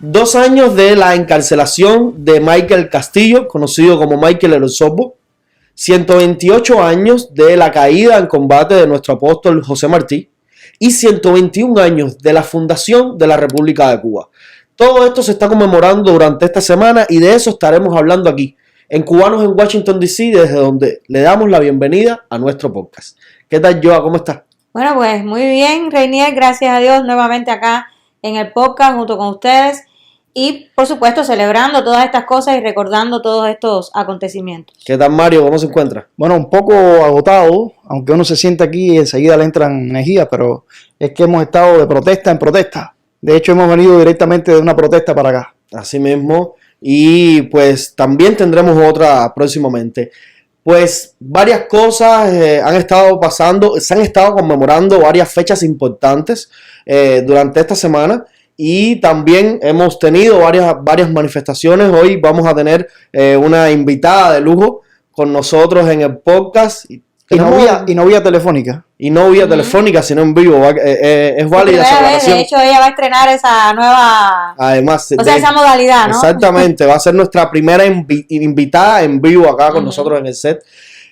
2 años de la encarcelación de Michael Castillo, conocido como Michael el Osorbo. 128 años de la caída en combate de nuestro apóstol José Martí. Y 121 años de la fundación de la República de Cuba. Todo esto se está conmemorando durante esta semana y de eso estaremos hablando aquí, en Cubanos en Washington, D.C., desde donde le damos la bienvenida a nuestro podcast. ¿Qué tal, Joa? ¿Cómo estás? Bueno, pues muy bien, Reinier, gracias a Dios, nuevamente acá en el podcast junto con ustedes y, por supuesto, celebrando todas estas cosas y recordando todos estos acontecimientos. ¿Qué tal, Mario? ¿Cómo se encuentra? Bueno, un poco agotado, aunque uno se sienta aquí y enseguida le entran energías, pero es que hemos estado de protesta en protesta. De hecho, hemos venido directamente de una protesta para acá. Así mismo, y pues también tendremos otra próximamente. Pues varias cosas han estado pasando, se han estado conmemorando varias fechas importantes durante esta semana. Y también hemos tenido varias manifestaciones. Hoy vamos a tener una invitada de lujo con nosotros en el podcast. Y no vía telefónica. Y no vía telefónica, sino en vivo. Es válida esa grabación. De hecho, ella va a estrenar esa nueva... Además, esa modalidad, ¿no? Exactamente. Va a ser nuestra primera invitada en vivo acá con nosotros en el set.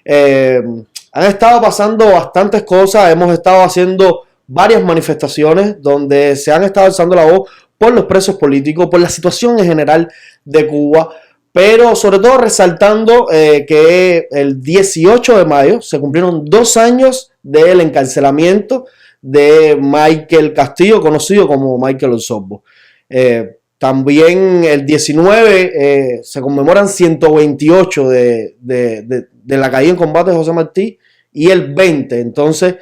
Han estado pasando bastantes cosas. Hemos estado haciendo varias manifestaciones donde se han estado alzando la voz por los presos políticos, por la situación en general de Cuba, pero sobre todo resaltando que el 18 de mayo se cumplieron 2 años del encarcelamiento de Michael Castillo, conocido como Michael Osorbo. También el 19 se conmemoran 128 de la caída en combate de José Martí. Y el 20, entonces,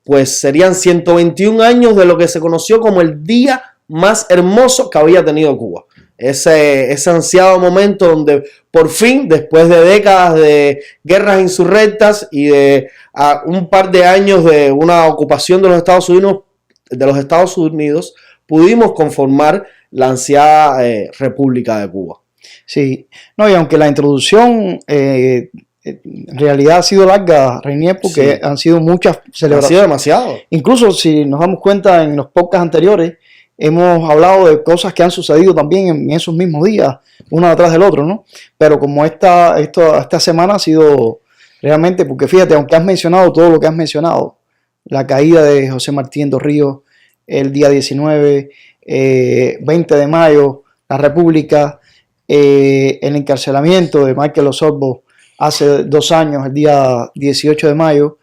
pues serían 121 años de lo que se conoció como el día más hermoso que había tenido Cuba. Ese ansiado momento donde por fin, después de décadas de guerras insurrectas y de un par de años de una ocupación de los Estados Unidos, pudimos conformar la ansiada República de Cuba. Sí, no, y aunque la introducción... en realidad ha sido larga, Reinier, porque han sido muchas celebraciones. Ha sido demasiado. Incluso si nos damos cuenta en los podcasts anteriores, hemos hablado de cosas que han sucedido también en esos mismos días, uno detrás del otro, ¿no? Pero como esta semana ha sido realmente, porque fíjate, aunque has mencionado todo lo que has mencionado, la caída de José Martí en Dos Ríos, el día 19, 20 de mayo, la República, el encarcelamiento de Michael Osorbo, hace 2 años, el día 18 de mayo,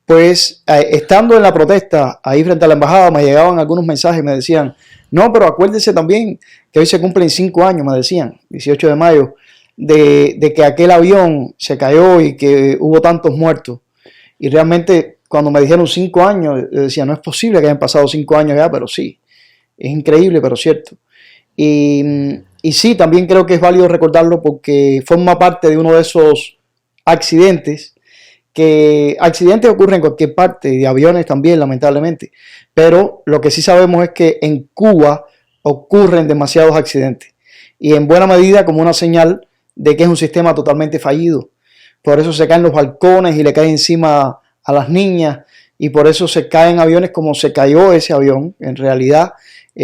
pues estando en la protesta ahí frente a la embajada me llegaban algunos mensajes y me decían, no, pero acuérdense también que hoy se cumplen 5 años, me decían, 18 de mayo, de que aquel avión se cayó y que hubo tantos muertos. Y realmente cuando me dijeron 5 años, yo decía, no es posible que hayan pasado 5 años ya, pero sí, es increíble, pero cierto. Y sí, también creo que es válido recordarlo porque forma parte de uno de esos accidentes ocurren en cualquier parte, de aviones también, lamentablemente, pero lo que sí sabemos es que en Cuba ocurren demasiados accidentes y en buena medida como una señal de que es un sistema totalmente fallido. Por eso se caen los balcones y le caen encima a las niñas y por eso se caen aviones como se cayó ese avión. En realidad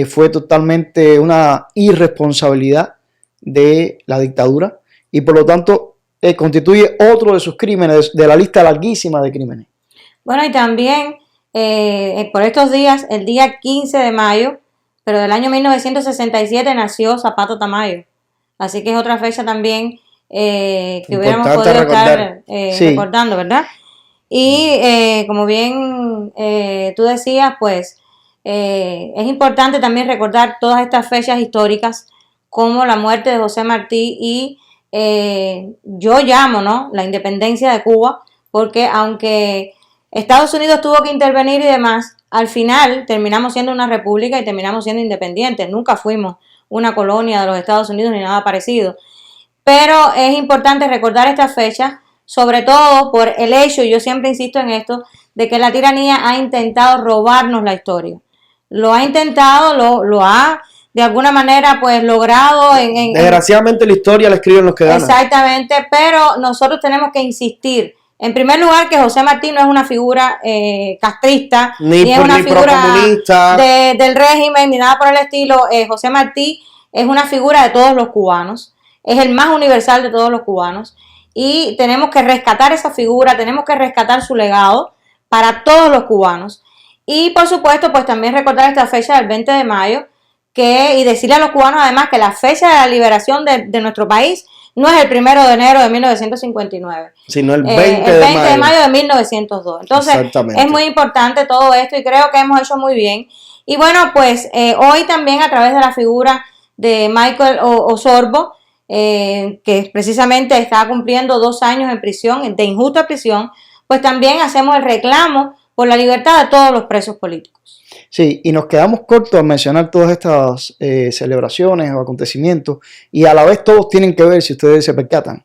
fue totalmente una irresponsabilidad de la dictadura y por lo tanto constituye otro de sus crímenes, de la lista larguísima de crímenes. Bueno, y también por estos días, el día 15 de mayo, pero del año 1967 nació Zapata Tamayo. Así que es otra fecha también que hubiéramos podido estar recordando, ¿verdad? Y como bien tú decías, pues es importante también recordar todas estas fechas históricas como la muerte de José Martí y yo llamo, ¿no?, la independencia de Cuba, porque aunque Estados Unidos tuvo que intervenir y demás, al final terminamos siendo una república y terminamos siendo independientes. Nunca fuimos una colonia de los Estados Unidos ni nada parecido. Pero es importante recordar esta fecha, sobre todo por el hecho, y yo siempre insisto en esto, de que la tiranía ha intentado robarnos la historia. Lo ha intentado, lo ha de alguna manera pues logrado desgraciadamente la historia la escriben los que ganan. Exactamente, pero nosotros tenemos que insistir En primer lugar, que José Martí no es una figura castrista, ni es una figura procomunista del régimen, ni nada por el estilo. José Martí es una figura de todos los cubanos, es el más universal de todos los cubanos, y tenemos que rescatar esa figura, tenemos que rescatar su legado para todos los cubanos. Y por supuesto, pues también recordar esta fecha del 20 de mayo, y decirle a los cubanos además que la fecha de la liberación de nuestro país no es el 1 de enero de 1959, sino el 20 de mayo de 1902. Entonces, es muy importante todo esto y creo que hemos hecho muy bien. Y bueno, pues hoy también a través de la figura de Michael Osorbo, que precisamente está cumpliendo 2 años en prisión, de injusta prisión, pues también hacemos el reclamo por la libertad de todos los presos políticos. Sí, y nos quedamos cortos al mencionar todas estas celebraciones o acontecimientos, y a la vez todos tienen que ver, si ustedes se percatan,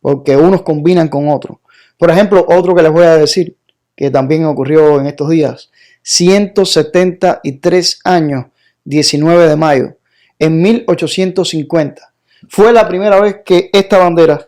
porque unos combinan con otros. Por ejemplo, otro que les voy a decir, que también ocurrió en estos días, 173 años, 19 de mayo, en 1850. Fue la primera vez que esta bandera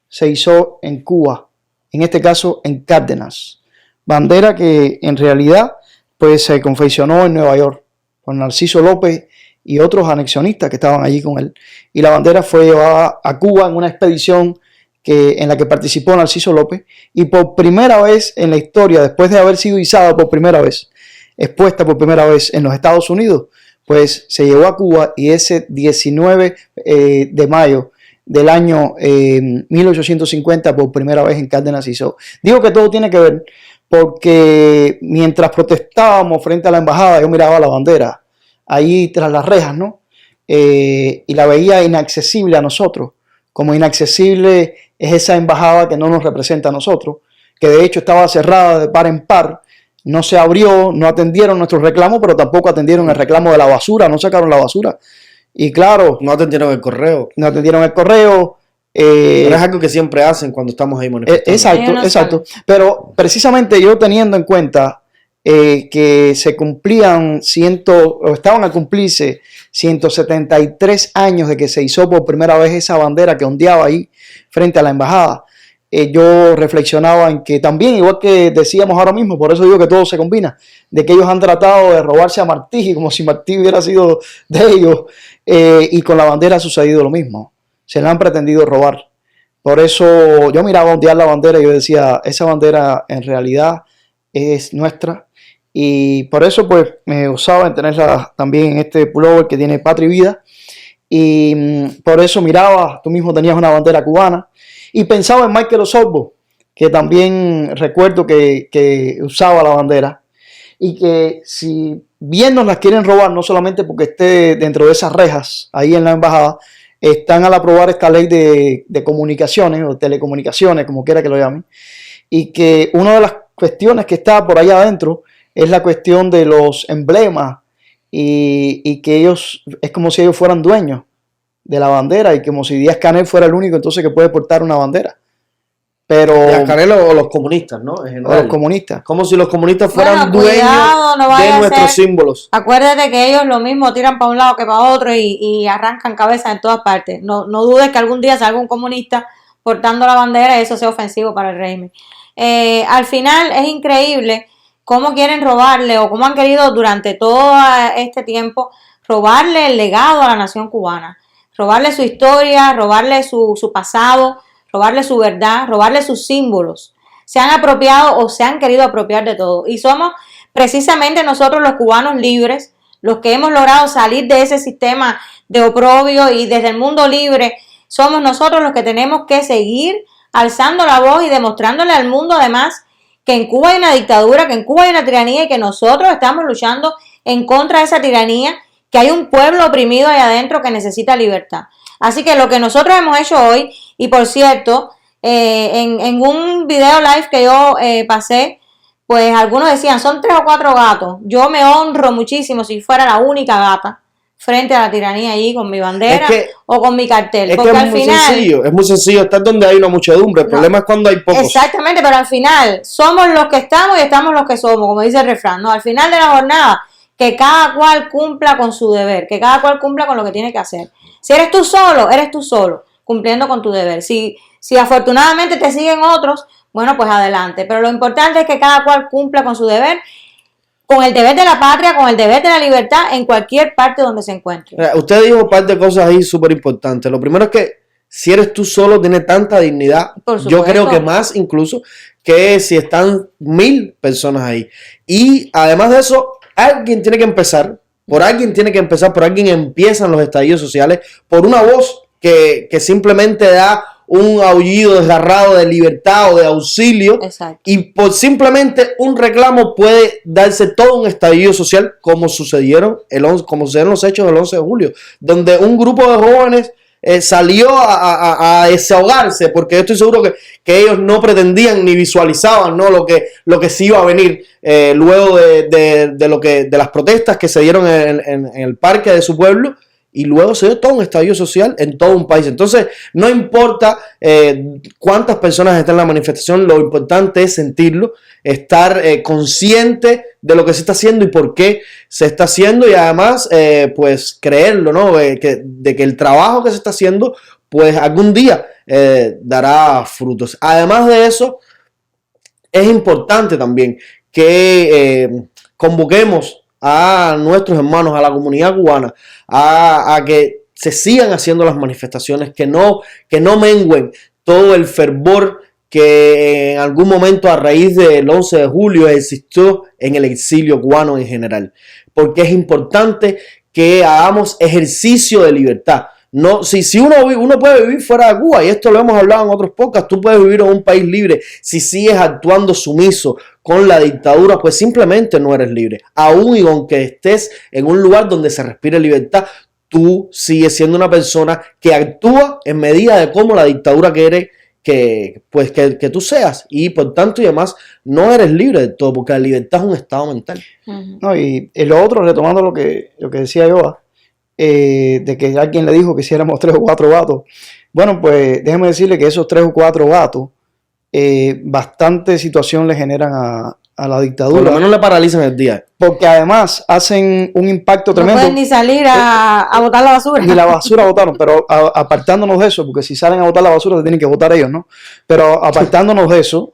se izó en Cuba, en este caso en Cárdenas. Bandera que en realidad pues se confeccionó en Nueva York por Narciso López y otros anexionistas que estaban allí con él. Y la bandera fue llevada a Cuba en una expedición en la que participó Narciso López, y por primera vez en la historia, después de haber sido izada por primera vez, expuesta por primera vez en los Estados Unidos, pues se llevó a Cuba, y ese 19 de mayo del año 1850 por primera vez en Cárdenas se hizo. Digo que todo tiene que ver porque mientras protestábamos frente a la embajada, yo miraba la bandera ahí tras las rejas, ¿no? Y la veía inaccesible a nosotros, como inaccesible es esa embajada que no nos representa a nosotros, que de hecho estaba cerrada de par en par, no se abrió, no atendieron nuestros reclamos, pero tampoco atendieron el reclamo de la basura, no sacaron la basura. Y claro, no atendieron el correo. No atendieron el correo. Pero es algo que siempre hacen cuando estamos ahí manifestando. Exacto. Pero precisamente yo teniendo en cuenta que se cumplían o estaban a cumplirse 173 años de que se hizo por primera vez esa bandera que ondeaba ahí frente a la embajada, yo reflexionaba en que también, igual que decíamos ahora mismo, por eso digo que todo se combina, de que ellos han tratado de robarse a Martí como si Martí hubiera sido de ellos, y con la bandera ha sucedido lo mismo. Se la han pretendido robar. Por eso yo miraba ondear la bandera y yo decía, esa bandera en realidad es nuestra. Y por eso pues me gozaba en tenerla también en este pullover que tiene Patria y Vida. Y por eso miraba, tú mismo tenías una bandera cubana. Y pensaba en Michael Osorbo, que también recuerdo que usaba la bandera. Y que si bien nos las quieren robar, no solamente porque esté dentro de esas rejas ahí en la embajada, están al aprobar esta ley de comunicaciones o telecomunicaciones, como quiera que lo llamen, y que una de las cuestiones que está por allá adentro es la cuestión de los emblemas, y que ellos, es como si ellos fueran dueños de la bandera, y como si Díaz-Canel fuera el único entonces que puede portar una bandera. Pero Díaz-Canel o los comunistas, ¿no? En general. Los comunistas. Como si los comunistas fueran dueños no de nuestros símbolos. Acuérdate que ellos lo mismo tiran para un lado que para otro y arrancan cabezas en todas partes. No dudes que algún día salga un comunista portando la bandera y eso sea ofensivo para el régimen. Al final es increíble cómo quieren robarle, o cómo han querido durante todo este tiempo robarle el legado a la nación cubana, robarle su historia, robarle su pasado, robarle su verdad, robarle sus símbolos. Se han apropiado o se han querido apropiar de todo. Y somos precisamente nosotros los cubanos libres, los que hemos logrado salir de ese sistema de oprobio, y desde el mundo libre somos nosotros los que tenemos que seguir alzando la voz y demostrándole al mundo además que en Cuba hay una dictadura, que en Cuba hay una tiranía, y que nosotros estamos luchando en contra de esa tiranía, que hay un pueblo oprimido ahí adentro que necesita libertad. Así que lo que nosotros hemos hecho hoy, y por cierto, en un video live que yo pasé, pues algunos decían, son 3 o 4 gatos. Yo me honro muchísimo si fuera la única gata frente a la tiranía allí con mi bandera o con mi cartel. Es porque que es muy sencillo estar donde hay una muchedumbre. El problema es cuando hay pocos. Exactamente, pero al final somos los que estamos y estamos los que somos, como dice el refrán, ¿no? Al final de la jornada, que cada cual cumpla con su deber, que cada cual cumpla con lo que tiene que hacer. Si eres tú solo, cumpliendo con tu deber. Si afortunadamente te siguen otros, bueno, pues adelante. Pero lo importante es que cada cual cumpla con su deber, con el deber de la patria, con el deber de la libertad en cualquier parte donde se encuentre. Usted dijo un par de cosas ahí súper importantes. Lo primero es que si eres tú solo, tiene tanta dignidad. Yo creo que más incluso que si están 1000 personas ahí. Y además de eso, alguien tiene que empezar. Por alguien tiene que empezar. Por alguien empiezan los estallidos sociales. Por una voz que simplemente da un aullido desgarrado de libertad o de auxilio. Exacto. Y por simplemente un reclamo puede darse todo un estallido social como sucedieron los hechos del 11 de julio, donde un grupo de jóvenes salió a desahogarse, porque yo estoy seguro que ellos no pretendían ni visualizaban, ¿no?, lo que sí iba a venir luego de las protestas que se dieron en el parque de su pueblo. Y luego se dio todo un estallido social en todo un país. Entonces, no importa cuántas personas están en la manifestación, lo importante es sentirlo, estar consciente de lo que se está haciendo y por qué se está haciendo. Y además, pues creerlo, ¿no? De que el trabajo que se está haciendo, pues algún día dará frutos. Además de eso, es importante también que convoquemos a nuestros hermanos, a la comunidad cubana, a que se sigan haciendo las manifestaciones, que no mengüen todo el fervor que en algún momento a raíz del 11 de julio existió en el exilio cubano en general, porque es importante que hagamos ejercicio de libertad. No, si uno puede vivir fuera de Cuba, y esto lo hemos hablado en otros podcasts, tú puedes vivir en un país libre. Si sigues actuando sumiso con la dictadura, pues simplemente no eres libre. Aún y aunque estés en un lugar donde se respire libertad, tú sigues siendo una persona que actúa en medida de cómo la dictadura quiere que tú seas. Y por tanto y además no eres libre de todo, porque la libertad es un estado mental. Uh-huh. No, y lo otro, retomando lo que decía yo, de que alguien le dijo que si éramos 3 o 4 gatos. Bueno, pues déjeme decirle que esos 3 o 4 gatos bastante situación le generan a la dictadura. Por lo menos le paralizan el día. Porque además hacen un impacto tremendo. No pueden ni salir a botar la basura. Ni la basura botaron, pero apartándonos de eso, porque si salen a botar la basura, se tienen que votar ellos, ¿no? Pero apartándonos de eso,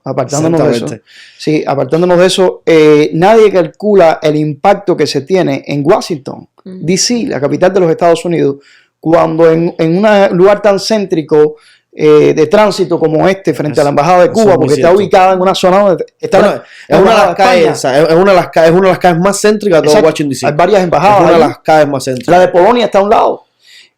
sí, apartándonos de eso, nadie calcula el impacto que se tiene en Washington, D.C., la capital de los Estados Unidos, cuando en un lugar tan céntrico de tránsito como este frente a la embajada de Cuba, porque está ubicada en una zona donde está es una de las calles más céntricas de todo Washington DC. Hay varias embajadas. Es una de las calles más céntricas. La de Polonia está a un lado.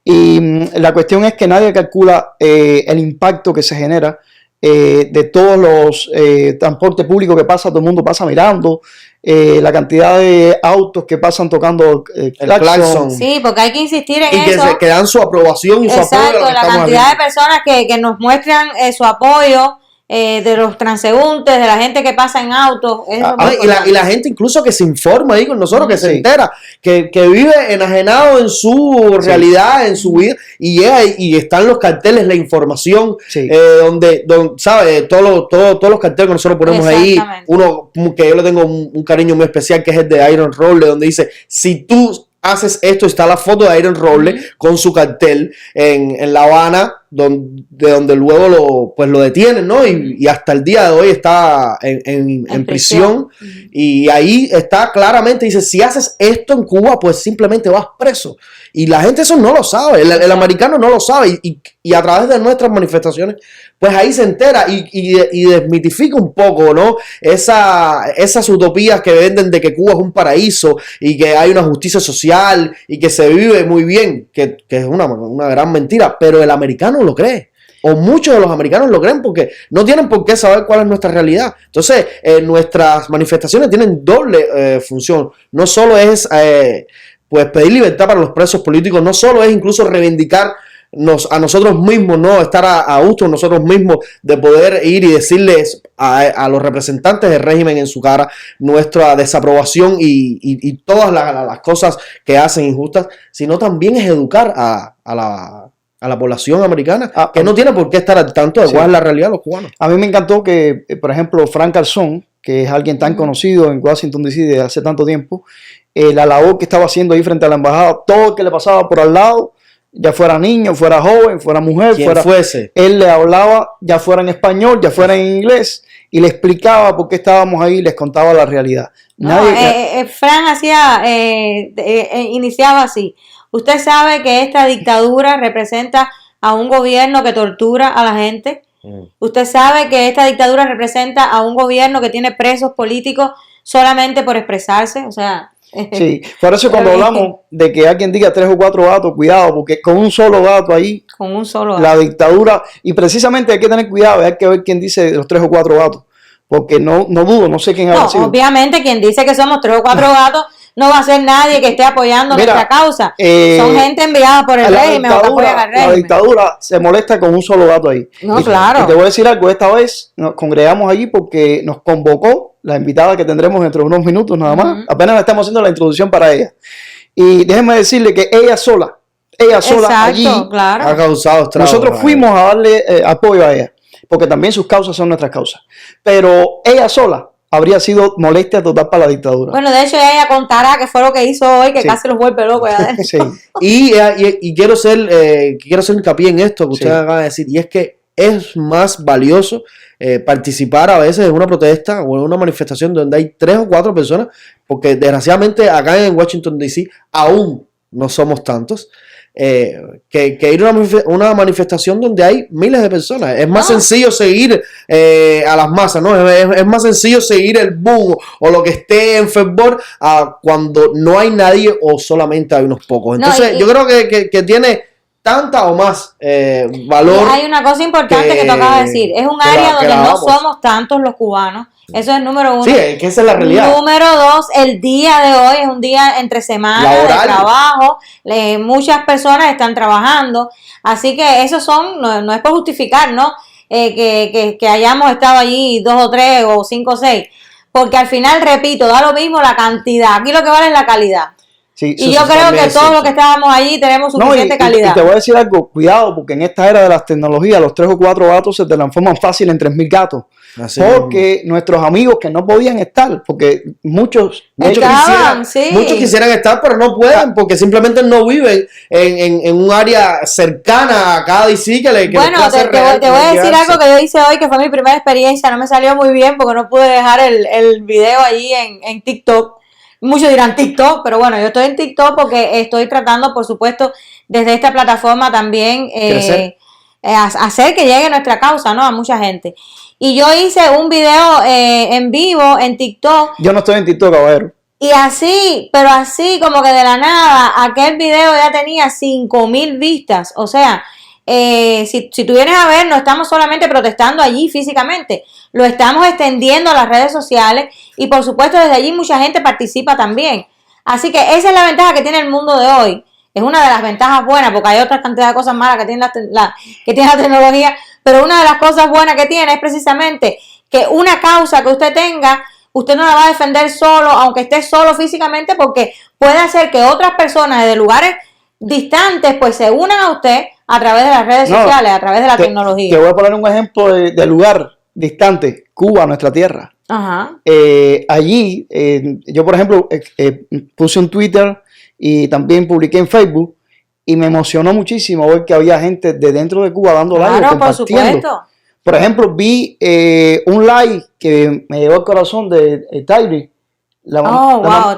Y la cuestión es que nadie calcula el impacto que se genera de todos los transportes públicos que pasa, todo el mundo pasa mirando, la cantidad de autos que pasan tocando el claxon. Sí, porque hay que insistir en y eso. Que dan su aprobación y su apoyo. Exacto, la cantidad de personas que nos muestran su apoyo, de los transeúntes, de la gente que pasa en autos. Y la gente incluso que se informa ahí con nosotros, que se entera, que vive enajenado en su realidad, en su vida, y llega y están los carteles, la información, donde ¿sabes? Todos los carteles que nosotros ponemos ahí, uno que yo le tengo un cariño muy especial, que es el de Iron Roble, donde dice, si tú haces esto, está la foto de Iron Roble con su cartel en La Habana, donde luego lo detienen, ¿no? Y hasta el día de hoy está en prisión. Y ahí está claramente, dice, si haces esto en Cuba, pues simplemente vas preso. Y la gente eso no lo sabe, el americano no lo sabe. Y a través de nuestras manifestaciones, pues ahí se entera y desmitifica un poco, ¿no? Esas utopías que venden de que Cuba es un paraíso y que hay una justicia social y que se vive muy bien, que es una gran mentira, pero el americano lo cree. O muchos de los americanos lo creen porque no tienen por qué saber cuál es nuestra realidad. Entonces, nuestras manifestaciones tienen doble función. No solo es pues pedir libertad para los presos políticos, no solo es incluso reivindicarnos a nosotros mismos, no estar a gusto nosotros mismos de poder ir y decirles a los representantes del régimen en su cara nuestra desaprobación y todas las cosas que hacen injustas, sino también es educar a la población americana, que no tiene por qué estar al tanto de cuál es la realidad de los cubanos. A mí me encantó que, por ejemplo, Frank Garzón, que es alguien tan conocido en Washington DC desde hace tanto tiempo, la labor que estaba haciendo ahí frente a la embajada, todo el que le pasaba por al lado, ya fuera niño, fuera joven, fuera mujer, fuese, él le hablaba, ya fuera en español, ya fuera en inglés, y le explicaba por qué estábamos ahí y les contaba la realidad. Fran iniciaba así. Usted sabe que esta dictadura representa a un gobierno que tortura a la gente. Usted sabe que esta dictadura representa a un gobierno que tiene presos políticos solamente por expresarse, o sea... Sí, por eso cuando hablamos de que alguien diga 3 o 4 datos, cuidado, porque con un solo dato ahí, la dictadura, y precisamente hay que tener cuidado, hay que ver quién dice los 3 o 4 datos, porque no dudo, no sé quién ha sido. Obviamente quien dice que somos 3 o 4 gatos no va a ser nadie que esté apoyando nuestra causa. Son gente enviada por el régimen o que apoyan al régimen. La dictadura se molesta con un solo dato ahí. Claro. Y te voy a decir algo, esta vez nos congregamos allí porque nos convocó la invitada que tendremos dentro de unos minutos nada más. Apenas estamos haciendo la introducción para ella. Y déjenme decirle que ella sola allí ha causado estragos. Nosotros fuimos a darle apoyo a ella, porque también sus causas son nuestras causas. Pero ella sola habría sido molestia total para la dictadura. Bueno, de hecho ella contará que fue lo que hizo hoy, que casi los vuelve locos. Sí. Y quiero hacer hincapié en esto que usted acaba de decir, y es que es más valioso participar a veces en una protesta o en una manifestación donde hay 3 o 4 personas, porque desgraciadamente acá en Washington DC aún no somos tantos, que ir a una manifestación donde hay miles de personas. Es más sencillo seguir a las masas, ¿no? Es más sencillo seguir el boom o lo que esté en fervor a cuando no hay nadie o solamente hay unos pocos. Entonces yo creo que tiene tanta o más valor. Hay una cosa importante que tocaba decir. Es un área donde no somos tantos los cubanos. Eso es número 1. Sí, que esa es la realidad. Número 2, el día de hoy es un día entre semana de trabajo. Muchas personas están trabajando. Así que esos no es por justificar, ¿no? Que hayamos estado allí 2 o 3 o 5 o 6. Porque al final, repito, da lo mismo la cantidad. Aquí lo que vale es la calidad. Sí, y yo creo que todos los que estábamos allí tenemos suficiente calidad. Y te voy a decir algo, cuidado, porque en esta era de las tecnologías, los 3 o 4 gatos se te transforman fácil en 3,000 gatos. Así porque nuestros amigos que no podían estar, porque muchos quisieran estar, pero no pueden, porque simplemente no viven en un área cercana a cada DC que bueno, te voy a decir algo que yo hice hoy, que fue mi primera experiencia. No me salió muy bien porque no pude dejar el video allí en TikTok. Muchos dirán TikTok, pero bueno, yo estoy en TikTok porque estoy tratando, por supuesto, desde esta plataforma también hacer que llegue nuestra causa, ¿no? A mucha gente. Y yo hice un video en vivo en TikTok. Yo no estoy en TikTok, caballero. Y así, pero así como que de la nada, aquel video ya tenía 5,000 vistas. O sea, si tú vienes a ver, no estamos solamente protestando allí físicamente, lo estamos extendiendo a las redes sociales y por supuesto desde allí mucha gente participa también. Así que esa es la ventaja que tiene el mundo de hoy. Es una de las ventajas buenas, porque hay otra cantidad de cosas malas que tiene la tecnología, pero una de las cosas buenas que tiene es precisamente que una causa que usted tenga, usted no la va a defender solo, aunque esté solo físicamente, porque puede hacer que otras personas de lugares distantes pues se unan a usted a través de las redes sociales, a través de la tecnología. Te voy a poner un ejemplo de lugar distante, Cuba, nuestra tierra. Ajá. Allí, yo por ejemplo puse un Twitter y también publiqué en Facebook y me emocionó muchísimo ver que había gente de dentro de Cuba dando like, compartiendo. Por supuesto. Por ejemplo, vi un like que me llevó al corazón de Tairi.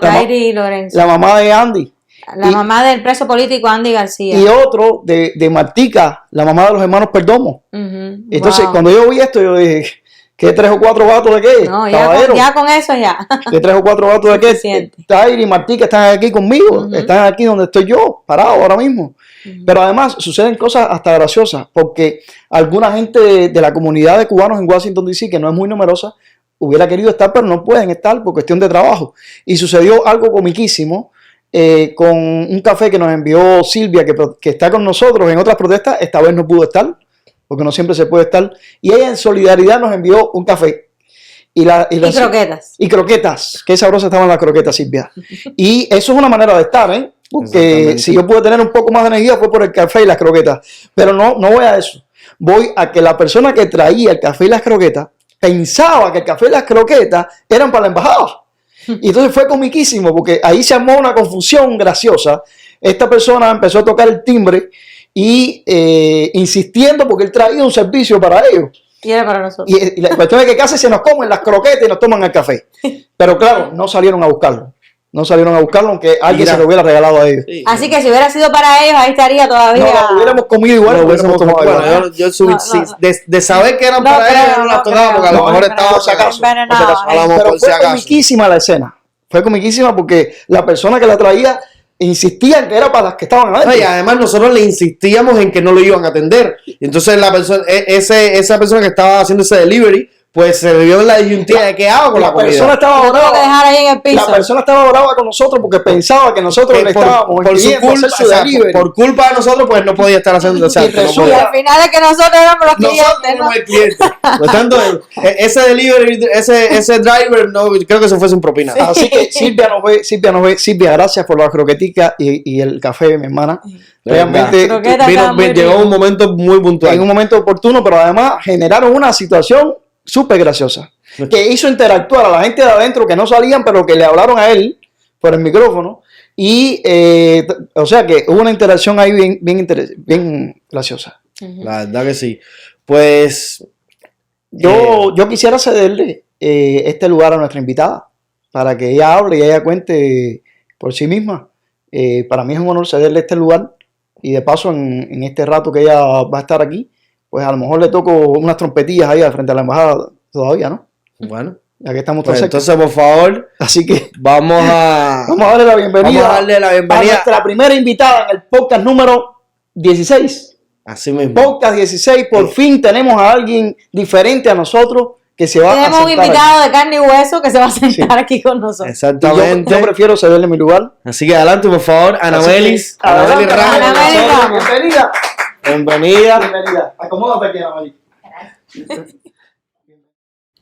Tairi Lorenzo. La mamá de Andy. La mamá del preso político Andy García. Y otro de Martica, la mamá de los hermanos Perdomo. Entonces, cuando yo vi esto, yo dije, ¿qué 3 o 4 gatos de qué? No, ya con eso ya. ¿Qué 3 o 4 gatos de qué? Tairi y Martica están aquí conmigo, están aquí donde estoy yo, parado ahora mismo. Pero además suceden cosas hasta graciosas, porque alguna gente de la comunidad de cubanos en Washington DC, que no es muy numerosa, hubiera querido estar, pero no pueden estar por cuestión de trabajo. Y sucedió algo comiquísimo. Con un café que nos envió Silvia, que está con nosotros en otras protestas. Esta vez no pudo estar, porque no siempre se puede estar, y ella en solidaridad nos envió un café y croquetas. Y croquetas, qué sabrosas estaban las croquetas, Silvia. Y eso es una manera de estar, porque si yo puedo tener un poco más de energía fue por el café y las croquetas, pero no voy a eso, voy a que la persona que traía el café y las croquetas pensaba que el café y las croquetas eran para la embajada. Y entonces fue comiquísimo, porque ahí se armó una confusión graciosa. Esta persona empezó a tocar el timbre y insistiendo porque él traía un servicio para ellos. Y era para nosotros. Y la cuestión es que casi se nos comen las croquetas y nos toman el café. Pero claro, no salieron a buscarlo. No salieron a buscarlo, aunque alguien se lo hubiera regalado a ellos. Sí. Así que si hubiera sido para ellos, ahí estaría todavía. No, lo hubiéramos comido igual, lo hubiéramos tomado igual. Bueno, yo subí, de saber que eran para ellos, no las tocaba porque a lo mejor estaba por si acaso. A lo mejor Pero por si fue acaso. comiquísima la escena. Fue comiquísima porque la persona que la traía insistía en que era para las que estaban adentro. No, y además nosotros le insistíamos en que no lo iban a atender. Y entonces la persona, esa persona que estaba haciendo ese delivery, pues se vio en la disyuntiva de qué hago con la comida. persona estaba Lo tengo que brava. dejar ahí en el piso. La persona estaba brava con nosotros porque pensaba que nosotros le estábamos por su impidiendo culpa, hacer su o sea, delivery. por culpa de nosotros, pues no podía estar haciendo ese acto, no resulta- Y podía. al final es que nosotros éramos los Nosotros clientes, ¿no? éramos el cliente. Por lo tanto, ese delivery, ese driver, no, creo que se fue sin propina. Así que Silvia, gracias por la croquetica y el café, mi hermana. Realmente Croquetas estaban muy llegó ricas. un momento muy puntual. en un momento oportuno, pero además generaron una situación súper graciosa que hizo interactuar a la gente de adentro que no salían, pero que le hablaron a él por el micrófono. Y, o sea que hubo una interacción ahí bien graciosa. La verdad que sí. Pues Yo quisiera cederle este lugar a nuestra invitada para que ella hable y ella cuente por sí misma. Para mí es un honor cederle este lugar y de paso en este rato que ella va a estar aquí, pues a lo mejor le toco unas trompetillas ahí al frente a la embajada todavía, ¿no? bueno, Ya que estamos tan pues cerca. entonces por favor, Así que vamos a vamos a darle la bienvenida, Vamos a darle la bienvenida. a nuestra primera invitada en el podcast número 16. así mismo. Podcast 16, por fin tenemos a alguien diferente a nosotros que se va Tenemos a un sentar invitado de carne y hueso que se va a sentar aquí con nosotros. aquí. Exactamente. Yo prefiero cederle mi lugar. Así que adelante, por favor, Anamelis. Adelante, Ramos. Anamelis Ramos. Bienvenida. Bienvenida. Bienvenida. Acomódate aquí, Anamelis.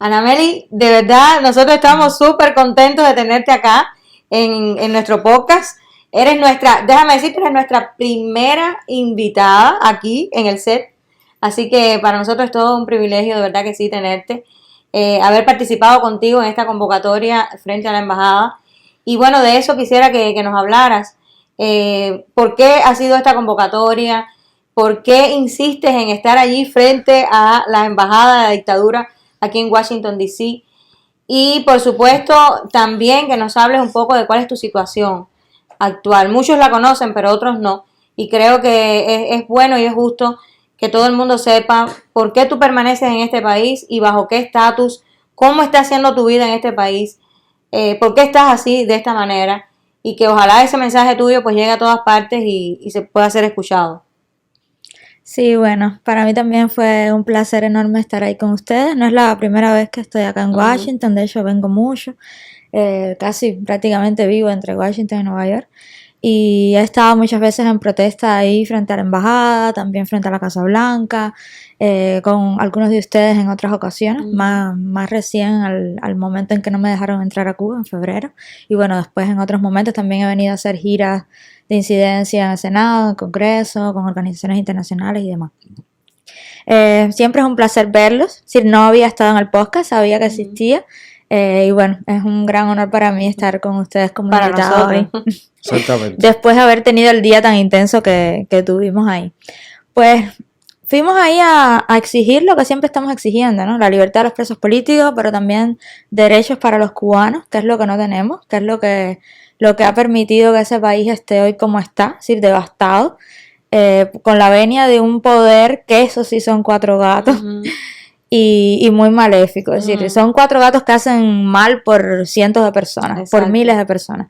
Anameli, de verdad, nosotros estamos súper contentos de tenerte acá en nuestro podcast. Déjame decirte, eres nuestra primera invitada aquí en el set. Así que para nosotros es todo un privilegio, de verdad que sí, tenerte. Haber participado contigo en esta convocatoria frente a la embajada. Y bueno, de eso quisiera que nos hablaras. ¿Por qué ha sido esta convocatoria? ¿Por qué insistes en estar allí frente a la embajada de la dictadura aquí en Washington, D.C.? Y por supuesto también que nos hables un poco de cuál es tu situación actual. Muchos la conocen, pero otros no. Y creo que es bueno y es justo que todo el mundo sepa por qué tú permaneces en este país y bajo qué estatus, cómo está haciendo tu vida en este país, por qué estás así, de esta manera, y que ojalá ese mensaje tuyo pues llegue a todas partes y se pueda ser escuchado. Sí, bueno, para mí también fue un placer enorme estar ahí con ustedes. No es la primera vez que estoy acá en Washington, de hecho vengo mucho, casi prácticamente vivo entre Washington y Nueva York. Y he estado muchas veces en protesta ahí frente a la embajada, también frente a la Casa Blanca, con algunos de ustedes en otras ocasiones, más recién al momento en que no me dejaron entrar a Cuba en febrero. Y bueno, después en otros momentos también he venido a hacer giras de incidencia en el Senado, en el Congreso, con organizaciones internacionales y demás. Siempre es un placer verlos. Si no había estado en el podcast, sabía que existía. Y bueno, es un gran honor para mí estar con ustedes como Para invitado hoy. nosotros. Exactamente. Después de haber tenido el día tan intenso que tuvimos ahí. Pues fuimos ahí a exigir lo que siempre estamos exigiendo, ¿no? La libertad de los presos políticos, pero también derechos para los cubanos, que es lo que no tenemos, que es lo que ha permitido que ese país esté hoy como está, es decir, devastado, con la venia de un poder que eso sí son 4 gatos. Y muy maléfico, es decir, son 4 gatos que hacen mal por cientos de personas, Exacto. por miles de personas,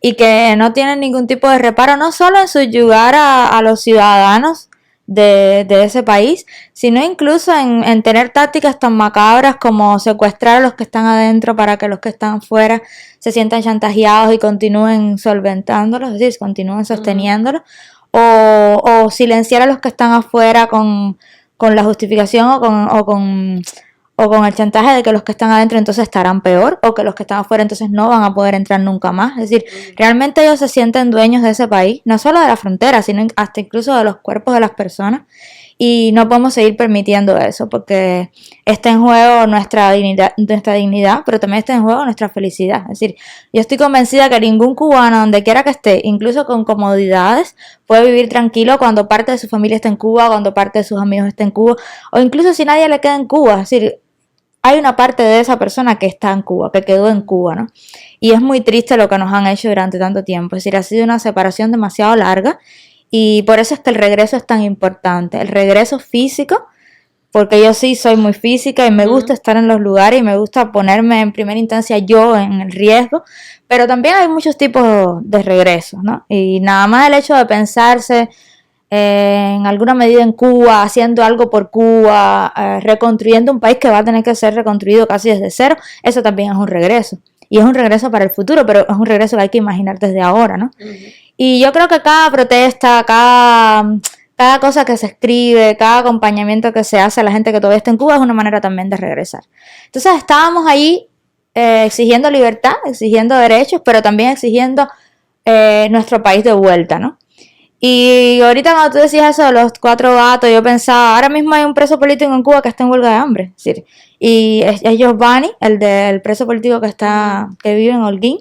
y que no tienen ningún tipo de reparo, no solo en subyugar a los ciudadanos de ese país, sino incluso en tener tácticas tan macabras como secuestrar a los que están adentro para que los que están fuera se sientan chantajeados y continúen solventándolos, es decir, continúen sosteniéndolos, o silenciar a los que están afuera con la justificación o con el chantaje de que los que están adentro entonces estarán peor, o que los que están afuera entonces no van a poder entrar nunca más. Es decir, realmente ellos se sienten dueños de ese país, no solo de la frontera, sino hasta incluso de los cuerpos de las personas, y no podemos seguir permitiendo eso porque está en juego nuestra dignidad, pero también está en juego nuestra felicidad. Es decir, yo estoy convencida que ningún cubano, donde quiera que esté, incluso con comodidades, puede vivir tranquilo cuando parte de su familia está en Cuba, cuando parte de sus amigos está en Cuba, o incluso si nadie le queda en Cuba. Es decir, hay una parte de esa persona que está en Cuba, que quedó en Cuba, ¿no? Y es muy triste lo que nos han hecho durante tanto tiempo. Es decir, ha sido una separación demasiado larga. Y por eso es que el regreso es tan importante, el regreso físico, porque yo sí soy muy física y me gusta estar en los lugares y me gusta ponerme en primera instancia yo en el riesgo, pero también hay muchos tipos de regresos, ¿no? Y nada más el hecho de pensarse en alguna medida en Cuba, haciendo algo por Cuba, reconstruyendo un país que va a tener que ser reconstruido casi desde cero, eso también es un regreso. Y es un regreso para el futuro, pero es un regreso que hay que imaginar desde ahora, ¿no? Y yo creo que cada protesta, cada cosa que se escribe, cada acompañamiento que se hace a la gente que todavía está en Cuba es una manera también de regresar. Entonces estábamos ahí exigiendo libertad, exigiendo derechos, pero también exigiendo nuestro país de vuelta, ¿no? Y ahorita cuando tú decías eso de los 4 gatos, yo pensaba, ahora mismo hay un preso político en Cuba que está en huelga de hambre, es decir, y es Giovanni, el del preso político que vive en Holguín,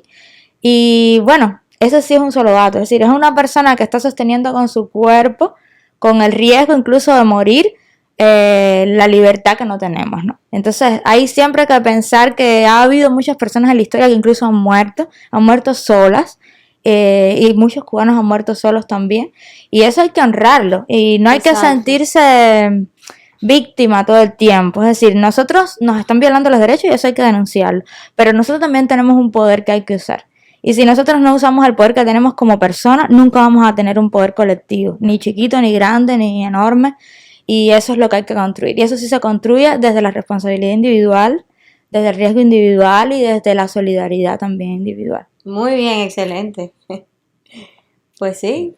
y bueno, ese sí es un solo gato, es decir, es una persona que está sosteniendo con su cuerpo, con el riesgo incluso de morir, la libertad que no tenemos, ¿no? Entonces hay siempre que pensar que ha habido muchas personas en la historia que incluso han muerto solas, y muchos cubanos han muerto solos también, y eso hay que honrarlo, y no hay que sentirse víctima todo el tiempo. Es decir, nosotros nos están violando los derechos y eso hay que denunciarlo, pero nosotros también tenemos un poder que hay que usar. Y si nosotros no usamos el poder que tenemos como personas, nunca vamos a tener un poder colectivo, ni chiquito, ni grande, ni enorme, y eso es lo que hay que construir. Y eso sí se construye desde la responsabilidad individual, desde el riesgo individual y desde la solidaridad también individual. Muy bien, excelente. Pues sí.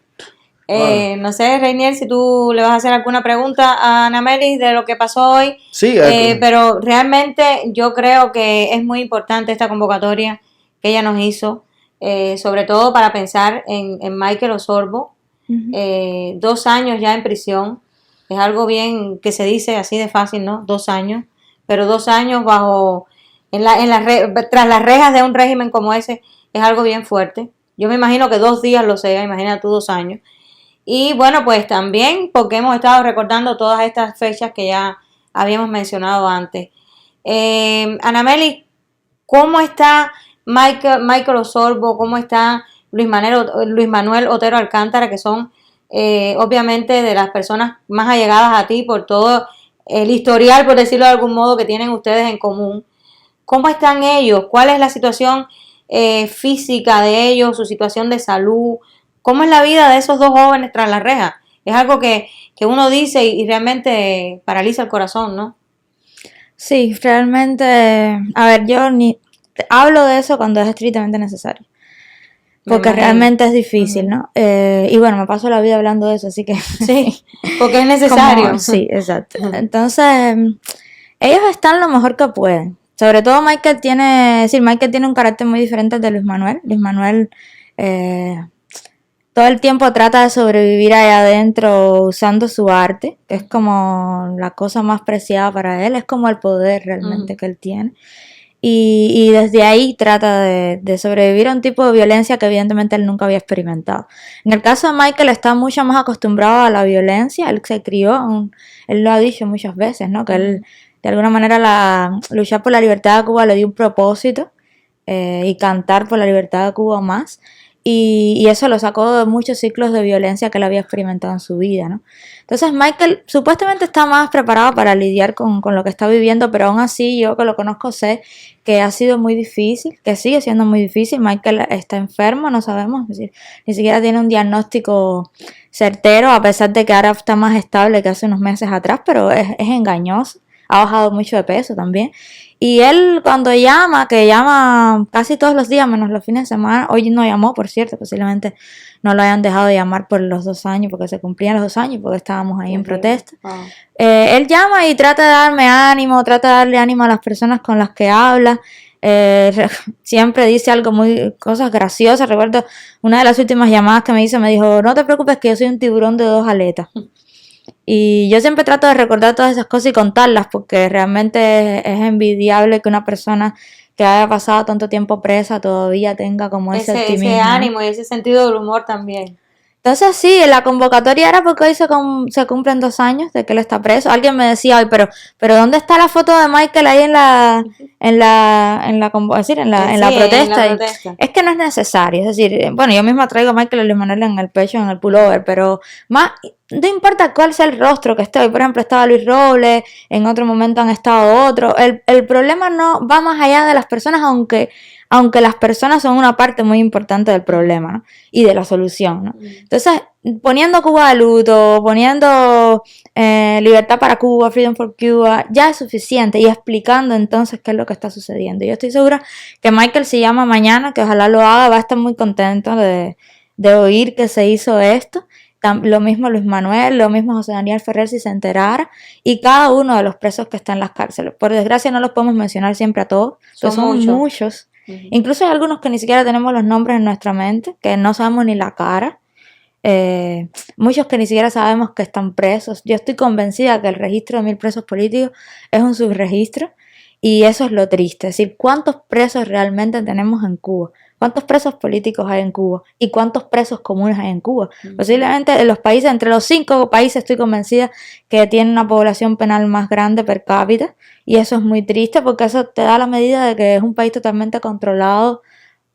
Bueno. No sé, Reinier, si tú le vas a hacer alguna pregunta a Ana Melis de lo que pasó hoy. Sí, pero realmente yo creo que es muy importante esta convocatoria que ella nos hizo, sobre todo para pensar en Michael Osorbo. 2 años ya en prisión. Es algo bien que se dice así de fácil, ¿no? 2 años. Pero 2 años tras las rejas de un régimen como ese es algo bien fuerte. Yo me imagino que 2 días lo sea, imagina tú 2 años. Y bueno, pues también porque hemos estado recordando todas estas fechas que ya habíamos mencionado antes. Ana Meli, ¿cómo está Michael Osorbo? ¿Cómo está Luis Manuel Otero Alcántara, que son obviamente de las personas más allegadas a ti por todo el historial, por decirlo de algún modo, que tienen ustedes en común? ¿Cómo están ellos? ¿Cuál es la situación física de ellos, su situación de salud? ¿Cómo es la vida de esos 2 jóvenes tras la reja? Es algo que uno dice y realmente paraliza el corazón, ¿no? Sí, realmente, a ver, yo ni hablo de eso cuando es estrictamente necesario, porque realmente es difícil, ¿no? Y bueno, me paso la vida hablando de eso, así que sí, porque es necesario. Sí, exacto. Entonces, ellos están lo mejor que pueden. Sobre todo Michael tiene un carácter muy diferente al de Luis Manuel. Luis Manuel todo el tiempo trata de sobrevivir allá adentro usando su arte, que es como la cosa más preciada para él, es como el poder realmente que él tiene. Y desde ahí trata de sobrevivir a un tipo de violencia que evidentemente él nunca había experimentado. En el caso de Michael está mucho más acostumbrado a la violencia, él se crió, él lo ha dicho muchas veces, ¿no? Que él de alguna manera luchar por la libertad de Cuba le dio un propósito, y cantar por la libertad de Cuba más. Y eso lo sacó de muchos ciclos de violencia que él había experimentado en su vida, ¿no? Entonces Michael supuestamente está más preparado para lidiar con lo que está viviendo, pero aún así yo que lo conozco sé que ha sido muy difícil, que sigue siendo muy difícil. Michael está enfermo, no sabemos, es decir, ni siquiera tiene un diagnóstico certero, a pesar de que ahora está más estable que hace unos meses atrás, pero es engañoso. Ha bajado mucho de peso también. Y él cuando que llama casi todos los días, menos los fines de semana, hoy no llamó, por cierto, posiblemente no lo hayan dejado de llamar por los 2 años, porque se cumplían los 2 años, porque estábamos ahí en protesta. Él llama y trata de darme ánimo, trata de darle ánimo a las personas con las que habla. Siempre dice cosas graciosas. Recuerdo una de las últimas llamadas que me hizo, me dijo, no te preocupes que yo soy un tiburón de 2 aletas. Y yo siempre trato de recordar todas esas cosas y contarlas, porque realmente es envidiable que una persona que haya pasado tanto tiempo presa todavía tenga como ese optimismo, ese ¿no? ánimo y ese sentido del humor también. Entonces sí, la convocatoria era porque hoy se cumplen 2 años de que él está preso. Alguien me decía hoy, pero ¿dónde está la foto de Michael ahí en la protesta? Y es que no es necesario. Es decir, bueno, yo misma traigo a Michael y Luis Manuel en el pecho, en el pullover, pero más, no importa cuál sea el rostro que esté. Hoy, por ejemplo, estaba Luis Robles, en otro momento han estado otros. El problema no va más allá de las personas, aunque las personas son una parte muy importante del problema, ¿no? Y de la solución, ¿no? Entonces, poniendo Cuba de luto, poniendo libertad para Cuba, Freedom for Cuba, ya es suficiente, y explicando entonces qué es lo que está sucediendo. Yo estoy segura que Michael, si llama mañana, que ojalá lo haga, va a estar muy contento de oír que se hizo esto. Lo mismo Luis Manuel, lo mismo José Daniel Ferrer si se enterara, y cada uno de los presos que están en las cárceles. Por desgracia no los podemos mencionar siempre a todos, son muchos. Incluso hay algunos que ni siquiera tenemos los nombres en nuestra mente, que no sabemos ni la cara. Muchos que ni siquiera sabemos que están presos. Yo estoy convencida que el registro de 1000 presos políticos es un subregistro, y eso es lo triste. Es decir, ¿cuántos presos realmente tenemos en Cuba? ¿Cuántos presos políticos hay en Cuba? ¿Y cuántos presos comunes hay en Cuba? Posiblemente en los países, entre los 5 países, estoy convencida que tienen una población penal más grande per cápita, y eso es muy triste porque eso te da la medida de que es un país totalmente controlado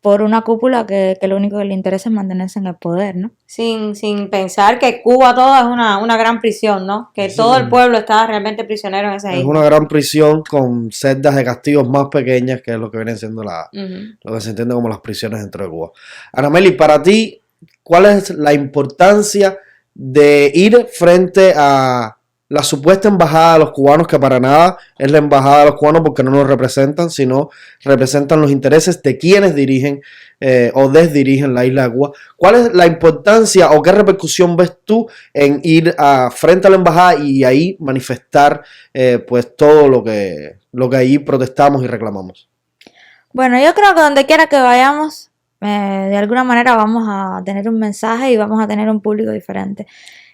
por una cúpula que lo único que le interesa es mantenerse en el poder, ¿no? Sin pensar que Cuba toda es una gran prisión, ¿no? Que todo el pueblo está realmente prisionero en esa isla. Es una gran prisión con celdas de castigos más pequeñas, que es lo que viene siendo lo que se entiende como las prisiones dentro de Cuba. Anameli, para ti, ¿cuál es la importancia de ir frente a la supuesta embajada de los cubanos, que para nada es la embajada de los cubanos porque no nos representan, sino representan los intereses de quienes dirigen o desdirigen la isla de Cuba? ¿Cuál es la importancia o qué repercusión ves tú en ir frente a la embajada y ahí manifestar pues todo lo que allí protestamos y reclamamos? Bueno, yo creo que donde quiera que vayamos, de alguna manera vamos a tener un mensaje y vamos a tener un público diferente.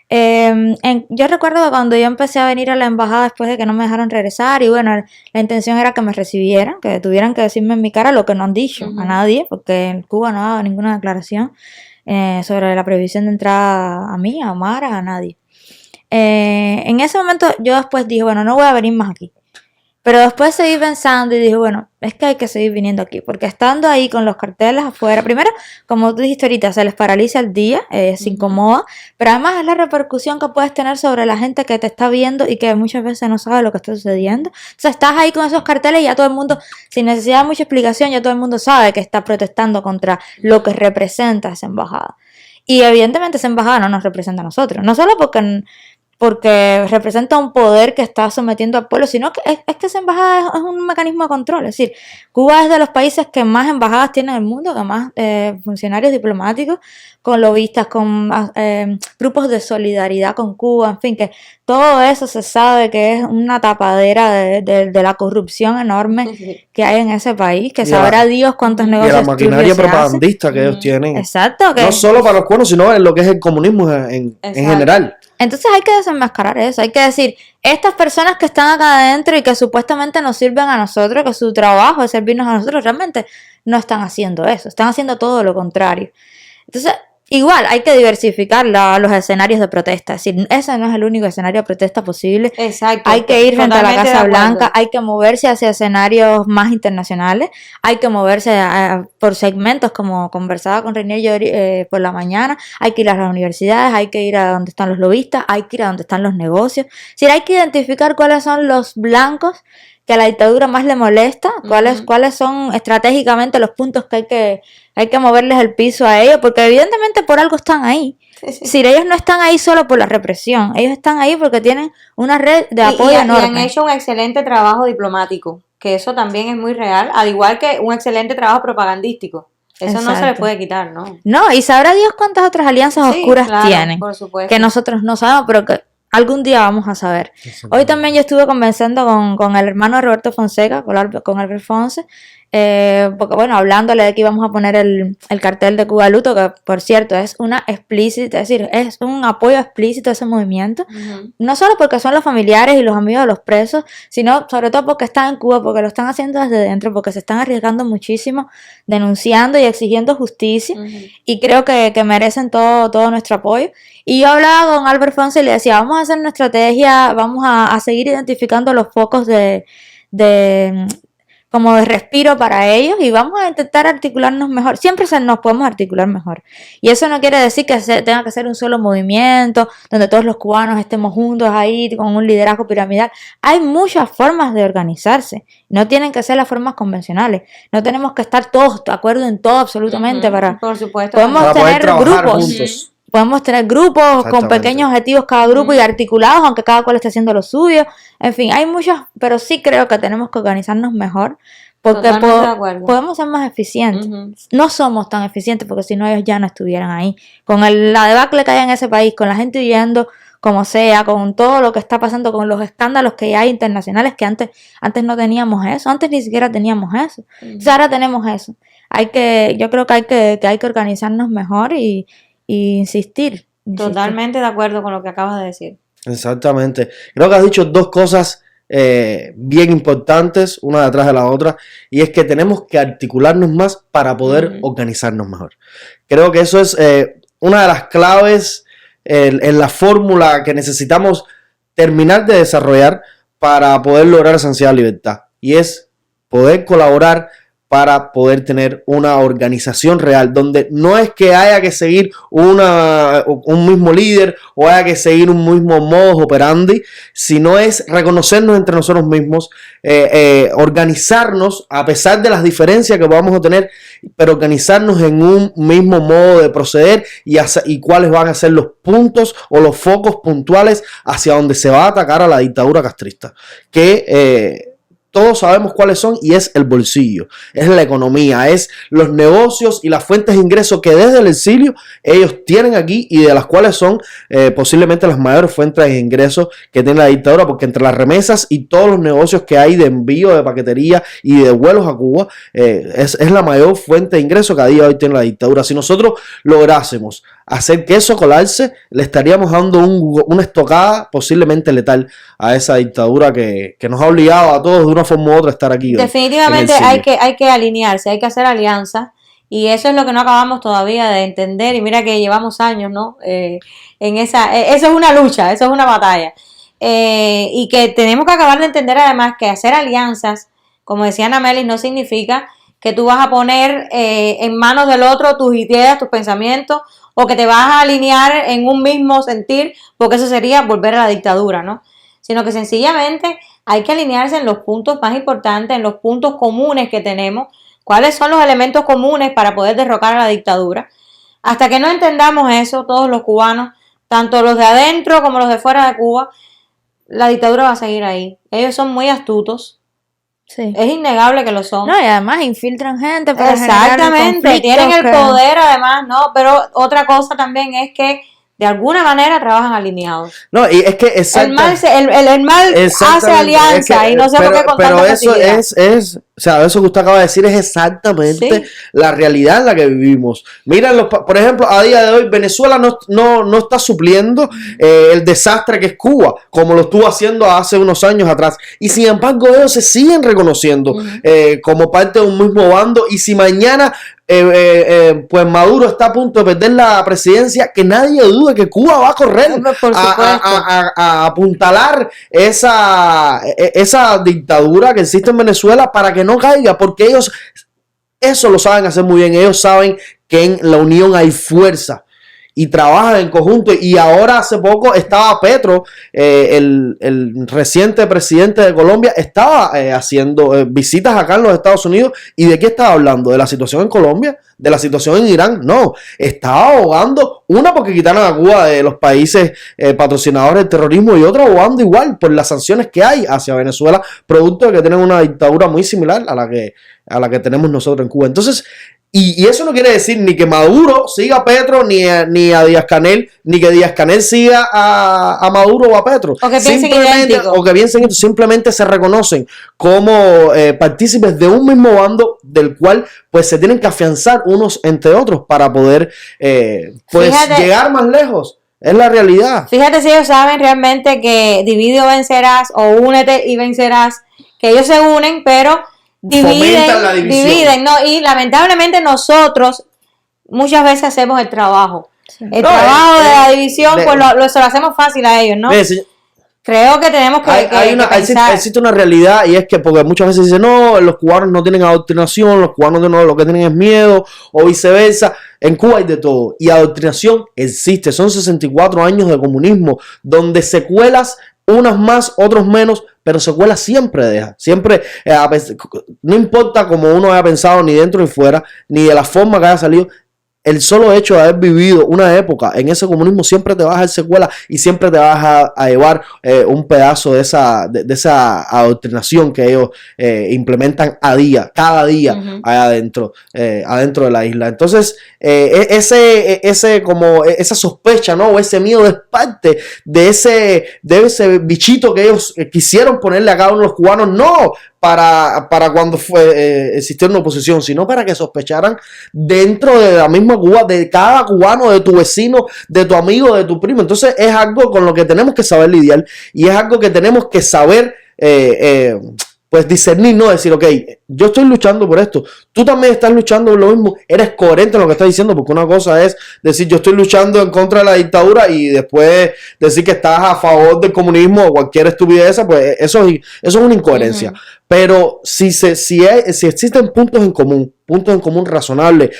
Yo recuerdo que cuando yo empecé a venir a la embajada después de que no me dejaron regresar, y bueno, la intención era que me recibieran, que tuvieran que decirme en mi cara lo que no han dicho a nadie, porque en Cuba no ha dado ninguna declaración sobre la prohibición de entrada a mí, a Omara, a nadie. En ese momento yo después dije, bueno, no voy a venir más aquí. Pero después seguí pensando y dije, bueno, es que hay que seguir viniendo aquí, porque estando ahí con los carteles afuera, primero, como tú dijiste ahorita, se les paraliza el día, se incomoda, pero además es la repercusión que puedes tener sobre la gente que te está viendo y que muchas veces no sabe lo que está sucediendo. Entonces estás ahí con esos carteles y ya todo el mundo, sin necesidad de mucha explicación, ya todo el mundo sabe que está protestando contra lo que representa esa embajada. Y evidentemente esa embajada no nos representa a nosotros, no solo porque representa un poder que está sometiendo al pueblo, sino que es que esa embajada es un mecanismo de control. Es decir, Cuba es de los países que más embajadas tiene en el mundo, que más funcionarios diplomáticos, con lobistas, con grupos de solidaridad con Cuba, en fin, que todo eso se sabe que es una tapadera de la corrupción enorme que hay en ese país, que sabrá Dios cuántos negocios. Y la maquinaria propagandista que ellos tienen. Exacto. No solo para los cubanos, sino en lo que es el comunismo en general. Entonces hay que desenmascarar eso, hay que decir, estas personas que están acá adentro y que supuestamente nos sirven a nosotros, que su trabajo es servirnos a nosotros, realmente no están haciendo eso, están haciendo todo lo contrario. Entonces, igual hay que diversificar los escenarios de protesta, es decir, ese no es el único escenario de protesta posible. Exacto. Hay que ir frente a la Casa Blanca, hay que moverse hacia escenarios más internacionales, hay que moverse por segmentos, como conversaba con Reinier yo por la mañana, hay que ir a las universidades, hay que ir a donde están los lobistas, hay que ir a donde están los negocios. Es decir, hay que identificar cuáles son los blancos que a la dictadura más le molesta, cuáles son estratégicamente los puntos que hay que moverles el piso a ellos, porque evidentemente por algo están ahí. Si ellos no están ahí solo por la represión, ellos están ahí porque tienen una red de apoyo enorme. Y han hecho un excelente trabajo diplomático, que eso también es muy real, al igual que un excelente trabajo propagandístico. Eso no se le puede quitar, ¿no? No, y sabrá Dios cuántas otras alianzas oscuras tienen, por supuesto, que nosotros no sabemos, pero que algún día vamos a saber. Hoy también yo estuve conversando con el hermano de Roberto Fonseca, con Albert Fonse, porque bueno, hablándole de que íbamos a poner el cartel de Cuba Luto, que por cierto es una explícita, es decir, es un apoyo explícito a ese movimiento, no solo porque son los familiares y los amigos de los presos, sino sobre todo porque están en Cuba, porque lo están haciendo desde dentro, porque se están arriesgando muchísimo, denunciando y exigiendo justicia, y creo que merecen todo nuestro apoyo. Y yo hablaba con Albert Fonse y le decía, vamos a hacer una estrategia, vamos a seguir identificando los focos como de respiro para ellos, y vamos a intentar articularnos mejor. Siempre nos podemos articular mejor. Y eso no quiere decir que tenga que ser un solo movimiento, donde todos los cubanos estemos juntos ahí con un liderazgo piramidal. Hay muchas formas de organizarse. No tienen que ser las formas convencionales. No tenemos que estar todos de acuerdo en todo absolutamente Por supuesto. Podemos tener grupos. Juntos. Podemos tener grupos con pequeños objetivos cada grupo y articulados, aunque cada cual esté haciendo lo suyo. En fin, hay muchos, pero sí creo que tenemos que organizarnos mejor porque podemos ser más eficientes. No somos tan eficientes porque si no ellos ya no estuvieran ahí. Con la debacle que hay en ese país, con la gente huyendo como sea, con todo lo que está pasando, con los escándalos que hay internacionales que antes no teníamos eso, antes ni siquiera teníamos eso. Entonces ahora tenemos eso. Yo creo que hay que organizarnos mejor y insistir. Totalmente de acuerdo con lo que acabas de decir. Exactamente. Creo que has dicho dos cosas bien importantes, una detrás de la otra, y es que tenemos que articularnos más para poder organizarnos mejor. Creo que eso es una de las claves en la fórmula que necesitamos terminar de desarrollar para poder lograr esa ansiada libertad, y es poder colaborar para poder tener una organización real, donde no es que haya que seguir un mismo líder o haya que seguir un mismo modus operandi, sino es reconocernos entre nosotros mismos, organizarnos a pesar de las diferencias que vamos a tener, pero organizarnos en un mismo modo de proceder y cuáles van a ser los puntos o los focos puntuales hacia donde se va a atacar a la dictadura castrista, que todos sabemos cuáles son, y es el bolsillo, es la economía, es los negocios y las fuentes de ingresos que desde el exilio ellos tienen aquí y de las cuales son posiblemente las mayores fuentes de ingresos que tiene la dictadura, porque entre las remesas y todos los negocios que hay de envío de paquetería y de vuelos a Cuba, es la mayor fuente de ingresos que a día de hoy tiene la dictadura. Si nosotros lográsemos hacer que eso colarse, le estaríamos dando una estocada posiblemente letal a esa dictadura que nos ha obligado a todos de una forma u otra a estar aquí. Definitivamente hay que alinearse, hay que hacer alianzas, y eso es lo que no acabamos todavía de entender, y mira que llevamos años, ¿no? Eso es una lucha, eso es una batalla, y que tenemos que acabar de entender además que hacer alianzas, como decía Ana Melis, no significa que tú vas a poner en manos del otro tus ideas, tus pensamientos, o que te vas a alinear en un mismo sentir, porque eso sería volver a la dictadura, ¿no? Sino que sencillamente hay que alinearse en los puntos más importantes, en los puntos comunes que tenemos, cuáles son los elementos comunes para poder derrocar a la dictadura. Hasta que no entendamos eso, todos los cubanos, tanto los de adentro como los de fuera de Cuba, la dictadura va a seguir ahí. Ellos son muy astutos. Sí. Es innegable que lo son. No, y además infiltran gente para exactamente, tienen el poder además, ¿no? Pero otra cosa también es que de alguna manera trabajan alineados. No, y es que el mal hace alianza, y no sé por qué con pero eso es, o sea, eso que usted acaba de decir es exactamente la realidad en la que vivimos. Mira, por ejemplo, a día de hoy Venezuela no está supliendo el desastre que es Cuba, como lo estuvo haciendo hace unos años atrás. Y sin embargo, ellos se siguen reconociendo como parte de un mismo bando. Y si mañana pues Maduro está a punto de perder la presidencia, que nadie dude que Cuba va a correr a apuntalar esa dictadura que existe en Venezuela para que no caiga, porque ellos eso lo saben hacer muy bien. Ellos saben que en la unión hay fuerza y trabajan en conjunto. Y ahora hace poco estaba Petro, el reciente presidente de Colombia, estaba haciendo visitas acá en los Estados Unidos. ¿Y de qué estaba hablando? ¿De la situación en Colombia? ¿De la situación en Irán? No, estaba abogando, una porque quitaron a Cuba de los países patrocinadores del terrorismo, y otra abogando igual por las sanciones que hay hacia Venezuela, producto de que tienen una dictadura muy similar a la que tenemos nosotros en Cuba. Entonces, Y eso no quiere decir ni que Maduro siga a Petro, ni a Díaz-Canel, ni que Díaz-Canel siga a Maduro o a Petro. O que piensen idéntico. O que piensen esto, simplemente se reconocen como partícipes de un mismo bando del cual pues se tienen que afianzar unos entre otros para poder pues llegar más lejos. Es la realidad. Fíjate si ellos saben realmente que divide o vencerás, o únete y vencerás, que ellos se unen, pero dividen, ¿no? Y lamentablemente nosotros muchas veces hacemos el trabajo. El trabajo de la división, pues lo hacemos fácil a ellos, ¿no? Creo que tenemos que pensar. Existe una realidad, y es que porque muchas veces dicen, no, los cubanos no tienen adoctrinación, los cubanos no, lo que tienen es miedo, o viceversa. En Cuba hay de todo, y adoctrinación existe. Son 64 años de comunismo, donde secuelas, unas más, otros menos, pero secuelas siempre deja. Siempre, no importa como uno haya pensado, ni dentro ni fuera, ni de la forma que haya salido. El solo hecho de haber vivido una época en ese comunismo siempre te va a dejar secuela, y siempre te vas a llevar un pedazo de esa adoctrinación que ellos implementan cada día allá adentro de la isla. Entonces, esa sospecha, ¿no? O ese miedo es parte de ese bichito que ellos quisieron ponerle a cada uno de los cubanos, no para cuando existió una oposición, sino para que sospecharan dentro de la misma Cuba, de cada cubano, de tu vecino, de tu amigo, de tu primo. Entonces es algo con lo que tenemos que saber lidiar, y es algo que tenemos que saber pues discernir, no decir, ok, yo estoy luchando por esto, tú también estás luchando por lo mismo, eres coherente en lo que estás diciendo, porque una cosa es decir, yo estoy luchando en contra de la dictadura, y después decir que estás a favor del comunismo o cualquier estupidez, pues eso es una incoherencia. Pero si existen puntos en común razonables,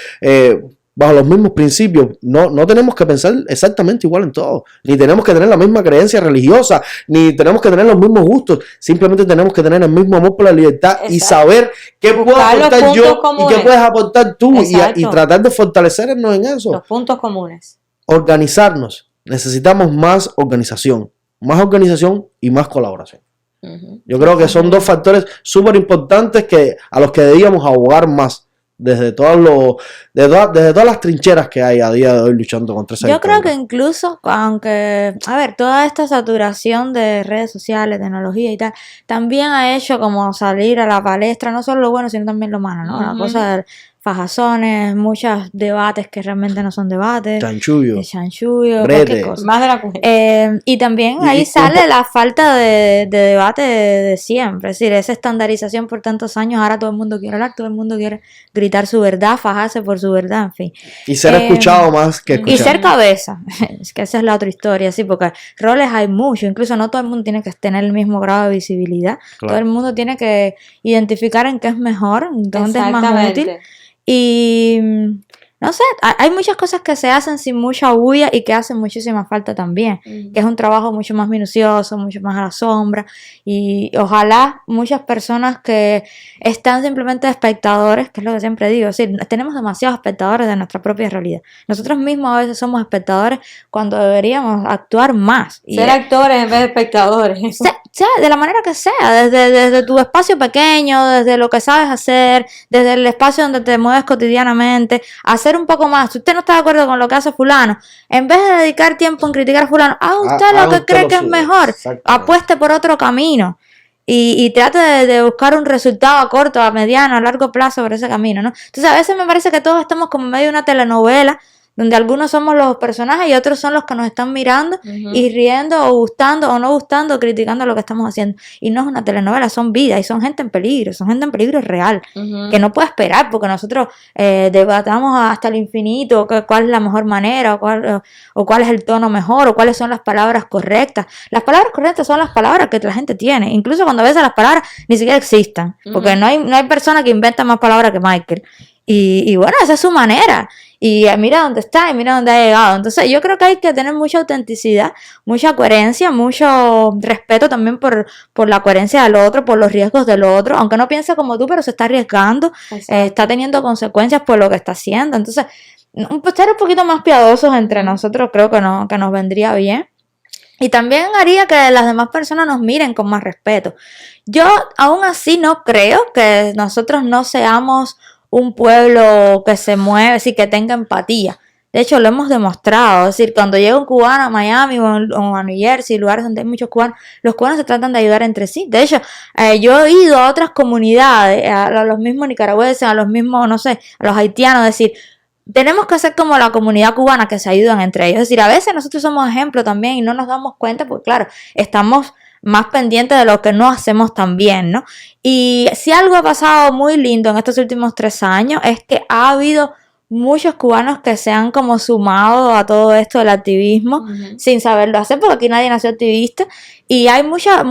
bajo los mismos principios, no tenemos que pensar exactamente igual en todo, ni tenemos que tener la misma creencia religiosa, ni tenemos que tener los mismos gustos, simplemente tenemos que tener el mismo amor por la libertad. Exacto. Y saber qué puedo aportar yo y qué puedes aportar tú, y tratar de fortalecernos en eso. Los puntos comunes. Organizarnos. Necesitamos más organización y más colaboración. Yo creo que son dos factores súper importantes a los que debíamos abogar más. Desde todas las trincheras que hay a día de hoy luchando contra esa dictadura. Yo creo que incluso, aunque, toda esta saturación de redes sociales, tecnología y tal, también ha hecho como salir a la palestra, no solo lo bueno, sino también lo malo, ¿no? La cosa de fajazones, muchos debates que realmente no son debates. Chanchullo. Cualquier cosa. Más de la mujer. Y también ahí sale la falta de debate de siempre. Es decir, esa estandarización por tantos años, ahora todo el mundo quiere hablar, todo el mundo quiere gritar su verdad, fajarse por su verdad, en fin. Y ser escuchado más que escuchado. Y ser cabeza. Es que esa es la otra historia, sí, porque roles hay muchos, incluso no todo el mundo tiene que tener el mismo grado de visibilidad. Claro. Todo el mundo tiene que identificar en qué es mejor, dónde es más útil. Y no sé, hay muchas cosas que se hacen sin mucha bulla y que hacen muchísima falta también, que es un trabajo mucho más minucioso, mucho más a la sombra, y ojalá muchas personas que están simplemente espectadores, que es lo que siempre digo, es decir, tenemos demasiados espectadores de nuestra propia realidad. Nosotros mismos a veces somos espectadores cuando deberíamos actuar más. Ser actores en vez de espectadores. Sea de la manera que sea, desde tu espacio pequeño, desde lo que sabes hacer, desde el espacio donde te mueves cotidianamente, hacer un poco más. Si usted no está de acuerdo con lo que hace fulano, en vez de dedicar tiempo en criticar a fulano, haga usted lo que cree que es mejor, apueste por otro camino y trate de buscar un resultado a corto, a mediano, a largo plazo por ese camino, ¿no? Entonces a veces me parece que todos estamos como en medio de una telenovela, donde algunos somos los personajes y otros son los que nos están mirando y riendo o gustando o no gustando, criticando lo que estamos haciendo. Y no es una telenovela, son vidas y son gente en peligro real, que no puede esperar porque nosotros debatamos hasta el infinito cuál es la mejor manera o cuál es el tono mejor o cuáles son las palabras correctas. Las palabras correctas son las palabras que la gente tiene, incluso cuando a veces las palabras ni siquiera existan, porque no hay persona que inventa más palabras que Michael. Y bueno, esa es su manera. Y mira dónde está y mira dónde ha llegado. Entonces yo creo que hay que tener mucha autenticidad, mucha coherencia, mucho respeto también por la coherencia del otro, por los riesgos del otro. Aunque no piense como tú, pero se está arriesgando, está teniendo consecuencias por lo que está haciendo. Entonces, ser un poquito más piadosos entre nosotros creo que nos vendría bien. Y también haría que las demás personas nos miren con más respeto. Yo aún así no creo que nosotros no seamos un pueblo que se mueve, sí, que tenga empatía. De hecho, lo hemos demostrado. Es decir, cuando llega un cubano a Miami o a New Jersey, lugares donde hay muchos cubanos, los cubanos se tratan de ayudar entre sí. De hecho, yo he ido a otras comunidades, a los mismos nicaragüenses, a los mismos, no sé, a los haitianos, decir, tenemos que hacer como la comunidad cubana que se ayudan entre ellos. Es decir, a veces nosotros somos ejemplo también y no nos damos cuenta, porque claro, estamos más pendientes de lo que no hacemos tan bien, ¿no? Y si algo ha pasado muy lindo en estos últimos 3 años es que ha habido muchos cubanos que se han como sumado a todo esto del activismo sin saberlo hacer, porque aquí nadie nació activista, y hay muchas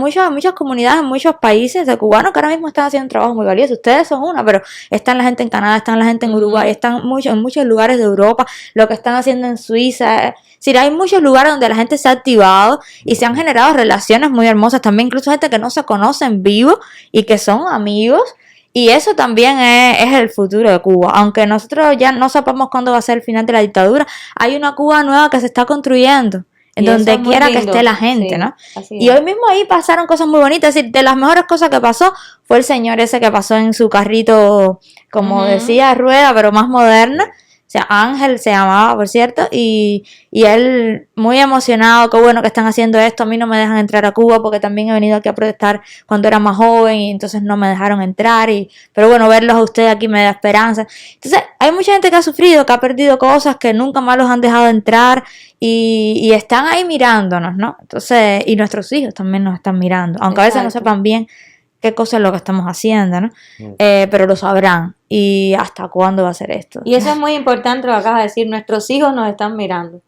comunidades en muchos países de cubanos que ahora mismo están haciendo un trabajo muy valioso. Ustedes son una, pero están la gente en Canadá, están la gente en Uruguay, están en muchos lugares de Europa, lo que están haciendo en Suiza. Sí, hay muchos lugares donde la gente se ha activado y se han generado relaciones muy hermosas, también incluso gente que no se conoce en vivo y que son amigos. Y eso también es el futuro de Cuba. Aunque nosotros ya no sepamos cuándo va a ser el final de la dictadura, hay una Cuba nueva que se está construyendo, en donde quiera que esté la gente, sí, ¿no? Y hoy mismo ahí pasaron cosas muy bonitas. Es decir, de las mejores cosas que pasó fue el señor ese que pasó en su carrito, como decía, rueda, pero más moderna. O sea, Ángel se llamaba, por cierto, y él muy emocionado, qué bueno que están haciendo esto, a mí no me dejan entrar a Cuba porque también he venido aquí a protestar cuando era más joven y entonces no me dejaron entrar, pero bueno, verlos a ustedes aquí me da esperanza. Entonces, hay mucha gente que ha sufrido, que ha perdido cosas, que nunca más los han dejado entrar y están ahí mirándonos, ¿no? Entonces, y nuestros hijos también nos están mirando, aunque a veces no sepan bien qué cosa es lo que estamos haciendo, ¿no? Pero lo sabrán. ¿Y hasta cuándo va a ser esto? Y eso es muy importante lo que acabas de decir. Nuestros hijos nos están mirando.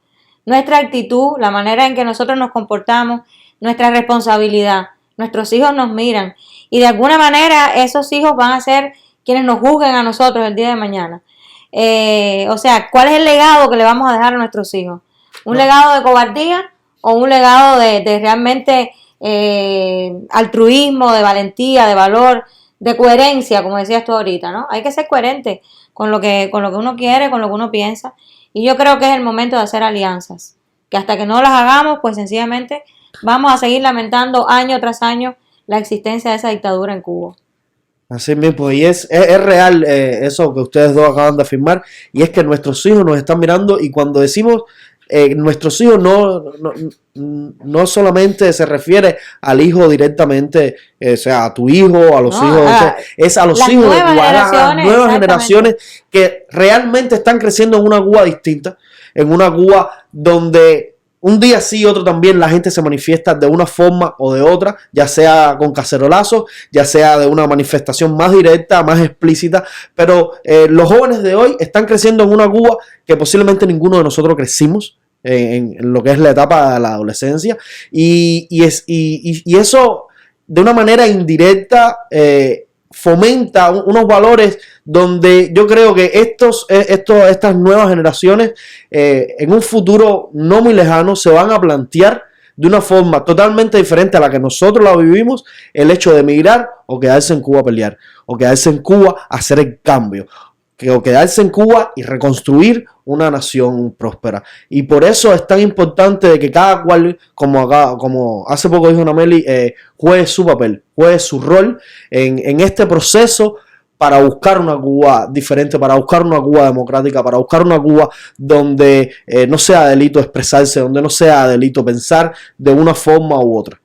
Nuestra actitud, la manera en que nosotros nos comportamos, nuestra responsabilidad. Nuestros hijos nos miran. Y de alguna manera esos hijos van a ser quienes nos juzguen a nosotros el día de mañana. O sea, ¿cuál es el legado que le vamos a dejar a nuestros hijos? ¿Un legado de cobardía o un legado de realmente altruismo, de valentía, de valor, de coherencia, como decías tú ahorita, ¿no? Hay que ser coherente con lo que uno quiere, con lo que uno piensa, y yo creo que es el momento de hacer alianzas, que hasta que no las hagamos, pues sencillamente vamos a seguir lamentando año tras año la existencia de esa dictadura en Cuba. Así mismo, y es real eso que ustedes dos acaban de afirmar, y es que nuestros hijos nos están mirando, y cuando decimos nuestros hijos no solamente se refiere al hijo directamente, o sea, a tu hijo, a los hijos, es a los hijos de Cuba, a las nuevas generaciones que realmente están creciendo en una Cuba distinta, en una Cuba donde un día sí, otro también, la gente se manifiesta de una forma o de otra, ya sea con cacerolazos, ya sea de una manifestación más directa, más explícita, pero los jóvenes de hoy están creciendo en una Cuba que posiblemente ninguno de nosotros crecimos en lo que es la etapa de la adolescencia, y eso de una manera indirecta fomenta unos valores donde yo creo que estas nuevas generaciones en un futuro no muy lejano se van a plantear de una forma totalmente diferente a la que nosotros la vivimos, el hecho de emigrar o quedarse en Cuba a pelear, o quedarse en Cuba a hacer el cambio, o quedarse en Cuba y reconstruir una nación próspera. Y por eso es tan importante de que cada cual, como hace poco dijo Nameli, juegue su papel, juegue su rol en este proceso para buscar una Cuba diferente, para buscar una Cuba democrática, para buscar una Cuba donde no sea delito expresarse, donde no sea delito pensar de una forma u otra.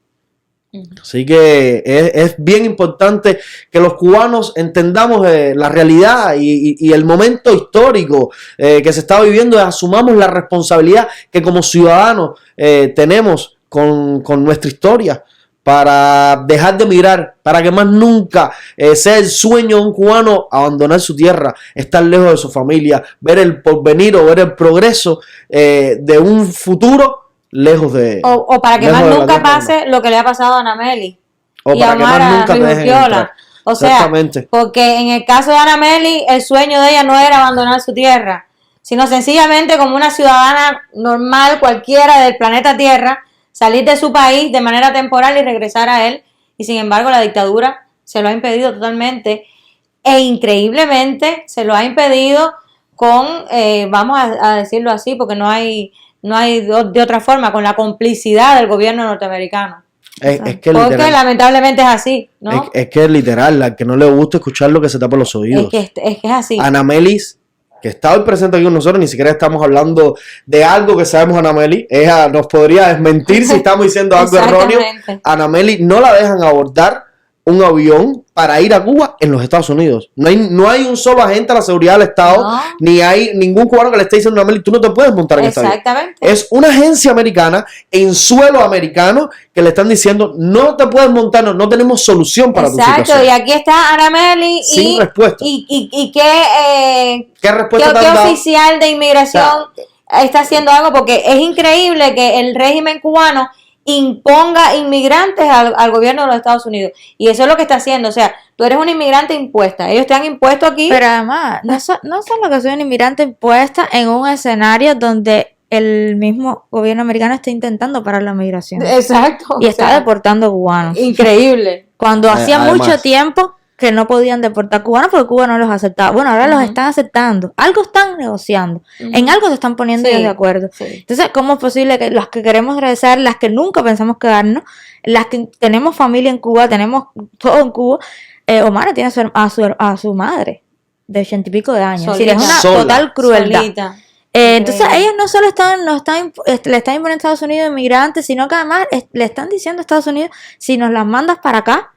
Así que es bien importante que los cubanos entendamos la realidad y el momento histórico que se está viviendo, y asumamos la responsabilidad que como ciudadanos tenemos con nuestra historia, para dejar de emigrar, para que más nunca sea el sueño de un cubano abandonar su tierra, estar lejos de su familia, ver el porvenir o ver el progreso de un futuro lejos de... O para que más nunca pase lo que le ha pasado a Nameli y a Omar Urquiola. O sea, porque en el caso de Nameli, el sueño de ella no era abandonar su tierra, sino sencillamente como una ciudadana normal cualquiera del planeta Tierra, salir de su país de manera temporal y regresar a él, y sin embargo la dictadura se lo ha impedido totalmente, e increíblemente se lo ha impedido con, vamos a decirlo así, porque no hay de otra forma, con la complicidad del gobierno norteamericano. Es que Porque literal, lamentablemente es así, ¿no? es que literal, al que no le gusta escuchar lo que se tapa los oídos. Es que es así. Anamelis, que está hoy presente aquí con nosotros, ni siquiera estamos hablando de algo que sabemos Anamelis. Ella nos podría desmentir si estamos diciendo algo erróneo. Exactamente. Anamelis no la dejan abordar un avión para ir a Cuba en los Estados Unidos. No hay un solo agente de la seguridad del Estado, No. ni hay ningún cubano que le esté diciendo a Anamelis, tú no te puedes montar en este avión. Exactamente. Es una agencia americana en suelo americano que le están diciendo, no te puedes montar, no tenemos solución para tu Exacto, situación. y aquí está Ana Meli Sin respuesta. y qué, ¿Qué respuesta qué te han dado? oficial de inmigración está haciendo algo, porque es increíble que el régimen cubano imponga inmigrantes al gobierno de los Estados Unidos, y eso es lo que está haciendo. O sea, tú eres una inmigrante impuesta, ellos te han impuesto aquí. Pero además, no solo que soy un inmigrante impuesta en un escenario donde el mismo gobierno americano está intentando parar la migración Exacto. y o está sea, deportando cubanos. increíble. Cuando hacía además. mucho tiempo que no podían deportar cubanos porque Cuba no los aceptaba. Bueno, ahora los están aceptando. Algo están negociando. En algo se están poniendo Sí, ellos de acuerdo. sí. Entonces, ¿cómo es posible que los que queremos regresar, las que nunca pensamos quedarnos, las que tenemos familia en Cuba, tenemos todo en Cuba, Omar tiene a su madre de 80 y pico de años? Es decir, es una Sola. total crueldad. Solita. Entonces Increíble. ellos no solo le están imponiendo a Estados Unidos inmigrantes, sino que además le están diciendo a Estados Unidos, si nos las mandas para acá,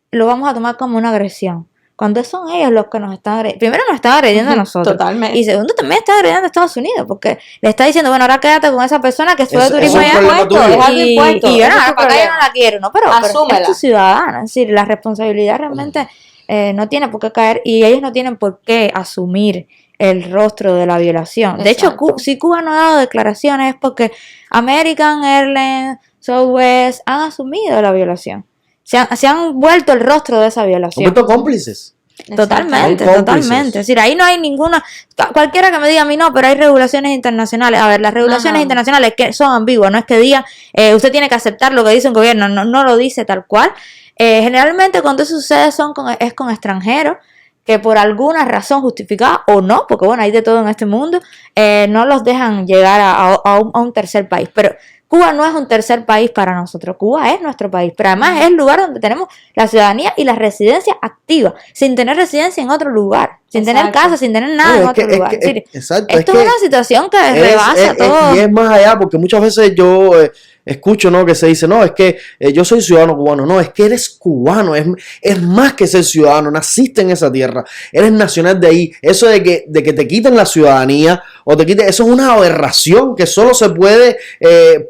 lo vamos a tomar como una agresión. Cuando son ellos los que nos están agrediendo. Primero nos están agrediendo a nosotros. Totalmente. Y segundo también está agrediendo a Estados Unidos, porque le está diciendo, bueno, ahora quédate con esa persona que fue de Eso turismo es un allá problema tuyo. Es algo impuesto, y ese bueno, es tu para acá yo problema. no la quiero, ¿no? Pero es Asúmela. tu ciudadana. Es decir, la responsabilidad realmente no tiene por qué caer y ellos no tienen por qué asumir el rostro de la violación. De hecho, Exacto. si Cuba no ha dado declaraciones es porque American Airlines, Southwest han asumido la violación. Se han vuelto el rostro de esa Son violación. vueltos cómplices. Totalmente, Son cómplices. totalmente. Es decir, ahí no hay ninguna. Cualquiera que me diga a mí no, pero hay regulaciones internacionales. A ver, las regulaciones Ajá. internacionales que son ambiguas, no es que digan usted tiene que aceptar lo que dice un gobierno, no lo dice tal cual. Generalmente cuando eso sucede es con extranjeros que por alguna razón justificada o no, porque bueno, hay de todo en este mundo, no los dejan llegar a un tercer país. Pero Cuba no es un tercer país para nosotros, Cuba es nuestro país, pero además es el lugar donde tenemos la ciudadanía y la residencia activa, sin tener residencia en otro lugar, sin tener Exacto. casa, sin tener nada Oye, en otro lugar. Es decir, exacto. esto es una situación que rebasa todo. Y es más allá, porque muchas veces yo escucho, ¿no?, que se dice, no, es que yo soy ciudadano cubano. No, es que eres cubano, es más que ser ciudadano, naciste en esa tierra, eres nacional de ahí. Eso de que te quiten la ciudadanía o te quiten, eso es una aberración que solo se puede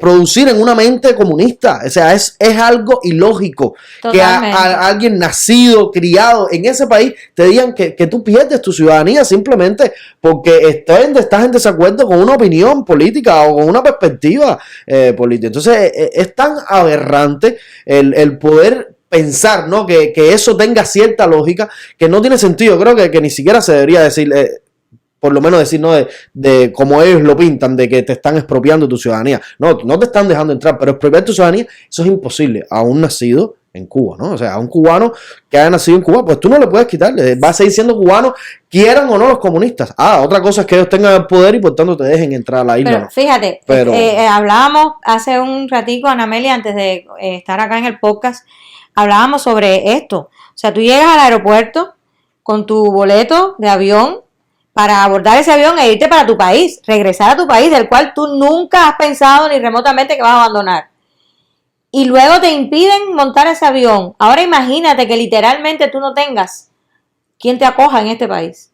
producir en una mente comunista. O sea, es algo ilógico que a alguien nacido, criado en ese país te digan que tú pierdes tu ciudadanía simplemente porque estás en desacuerdo con una opinión política o con una perspectiva política. Entonces es tan aberrante el poder pensar, ¿no?, que eso tenga cierta lógica, que no tiene sentido. Creo que ni siquiera se debería decir, por lo menos decir, ¿no?, de como ellos lo pintan, de que te están expropiando tu ciudadanía. No te están dejando entrar, pero expropiar tu ciudadanía, eso es imposible a un nacido en Cuba, ¿no? O sea, a un cubano que haya nacido en Cuba, pues tú no le puedes quitar, va a seguir siendo cubano, quieran o no los comunistas. Otra cosa es que ellos tengan el poder y por tanto te dejen entrar a la isla. Pero ¿no? fíjate, Pero- hablábamos hace un ratico, Ana Meli, antes de estar acá en el podcast, hablábamos sobre esto. O sea, tú llegas al aeropuerto con tu boleto de avión para abordar ese avión e irte para tu país, regresar a tu país, del cual tú nunca has pensado ni remotamente que vas a abandonar. Y luego te impiden montar ese avión. Ahora imagínate que literalmente tú no tengas quien te acoja en este país.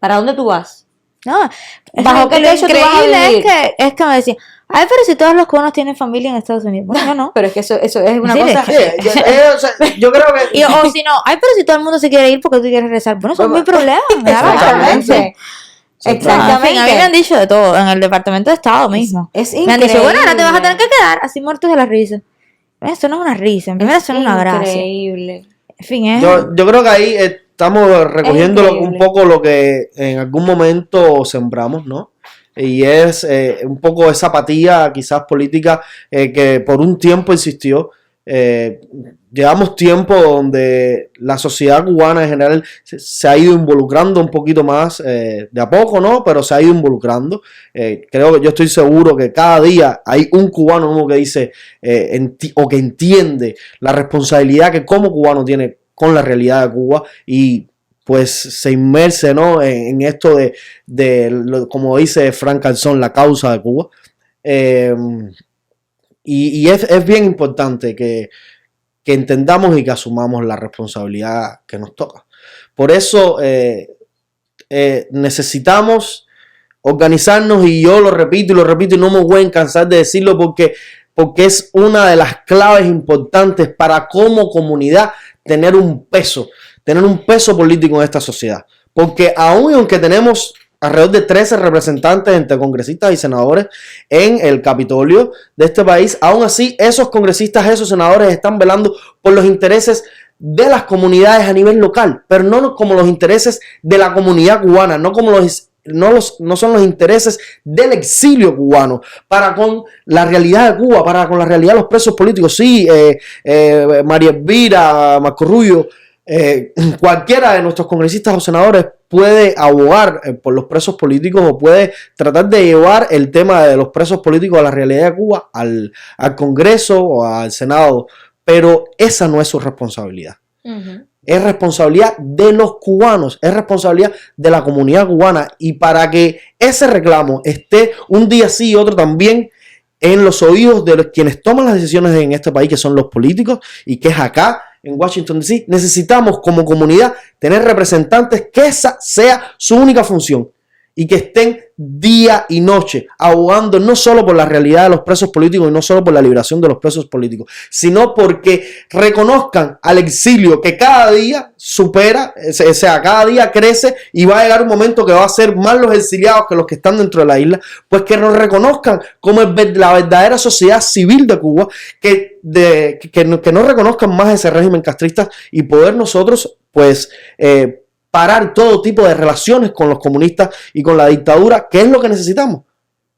¿Para dónde tú vas? No, ¿Bajo qué lo techo tú vas a increíble vivir? es que me decían, ay, pero si todos los cubanos tienen familia en Estados Unidos. Bueno, yo no. Pero es que eso es una Sí, cosa... O sea, yo creo que... O si no, ay, pero si todo el mundo se quiere ir porque tú quieres regresar. Bueno, eso es mi problema. Me da la gana. Exactamente. En fin, a mí me han dicho de todo en el Departamento de Estado mismo. Es Me han dicho, bueno, ahora te vas a tener increíble. que quedar así muertos de la risa. Eso no es una risa, en primera eso no es una gracia. Increíble. En fin, es... Yo creo que ahí estamos recogiendo increíble. un poco lo que en algún momento sembramos, ¿no? Y es un poco esa apatía quizás política que por un tiempo existió, llevamos tiempo donde la sociedad cubana en general se ha ido involucrando un poquito más, de a poco, ¿no? Pero se ha ido involucrando. Creo que yo estoy seguro que cada día hay un cubano nuevo que dice o que entiende la responsabilidad que como cubano tiene con la realidad de Cuba y pues se inmerse, ¿no? en esto como dice Frank Calzón, la causa de Cuba. Y es bien importante que entendamos y que asumamos la responsabilidad que nos toca. Por eso necesitamos organizarnos, y yo lo repito y no me voy a cansar de decirlo porque es una de las claves importantes para como comunidad tener un peso político en esta sociedad. Porque aunque tenemos alrededor de 13 representantes entre congresistas y senadores en el Capitolio de este país, aún así esos congresistas, esos senadores están velando por los intereses de las comunidades a nivel local, pero no como los intereses de la comunidad cubana, no son los intereses del exilio cubano para con la realidad de Cuba, para con la realidad de los presos políticos. Sí, María Elvira, Marco Rubio, cualquiera de nuestros congresistas o senadores puede abogar por los presos políticos o puede tratar de llevar el tema de los presos políticos a la realidad de Cuba, al Congreso o al Senado, pero esa no es su responsabilidad. Es responsabilidad de los cubanos, es responsabilidad de la comunidad cubana, y para que ese reclamo esté un día sí y otro también en los oídos de quienes toman las decisiones en este país, que son los políticos, y que es acá en Washington DC, necesitamos como comunidad tener representantes que esa sea su única función y que estén día y noche abogando no solo por la realidad de los presos políticos y no solo por la liberación de los presos políticos, sino porque reconozcan al exilio que cada día supera, o sea, cada día crece, y va a llegar un momento que va a ser más los exiliados que los que están dentro de la isla, pues que nos reconozcan como la verdadera sociedad civil de Cuba, que no reconozcan más ese régimen castrista y poder nosotros, pues, parar todo tipo de relaciones con los comunistas y con la dictadura, que es lo que necesitamos.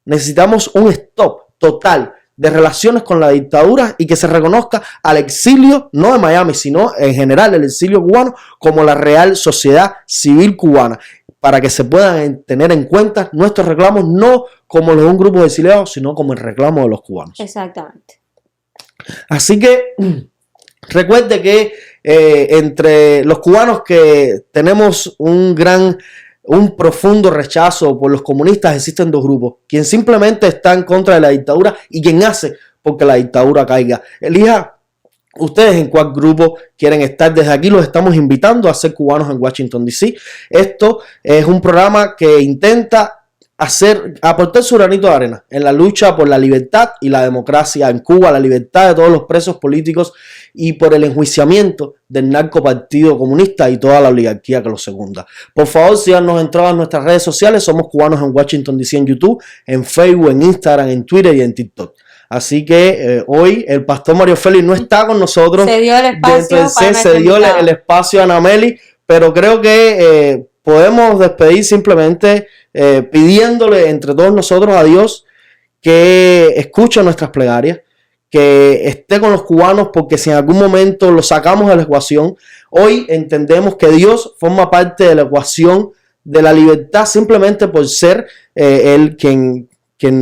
Necesitamos un stop total de relaciones con la dictadura y que se reconozca al exilio, no de Miami, sino en general el exilio cubano, como la real sociedad civil cubana, para que se puedan tener en cuenta nuestros reclamos, no como los de un grupo de exiliados, sino como el reclamo de los cubanos. Exactamente. Así que recuerde que entre los cubanos que tenemos un profundo rechazo por los comunistas, existen dos grupos: quien simplemente está en contra de la dictadura y quien hace porque la dictadura caiga. Elija ustedes en cuál grupo quieren estar. Desde aquí los estamos invitando a ser cubanos en Washington DC. Esto es un programa que intenta aportar su granito de arena en la lucha por la libertad y la democracia en Cuba, la libertad de todos los presos políticos y por el enjuiciamiento del narcopartido comunista y toda la oligarquía que lo secunda. Por favor, síganos en todas nuestras redes sociales. Somos Cubanos en Washington DC en YouTube, en Facebook, en Instagram, en Twitter y en TikTok. Así que hoy el pastor Mario Félix no está con nosotros. Se dio el espacio se dio el espacio a Anameli, pero creo que podemos despedir simplemente pidiéndole entre todos nosotros a Dios que escuche nuestras plegarias, que esté con los cubanos, porque si en algún momento lo sacamos de la ecuación, hoy entendemos que Dios forma parte de la ecuación de la libertad simplemente por ser Él quien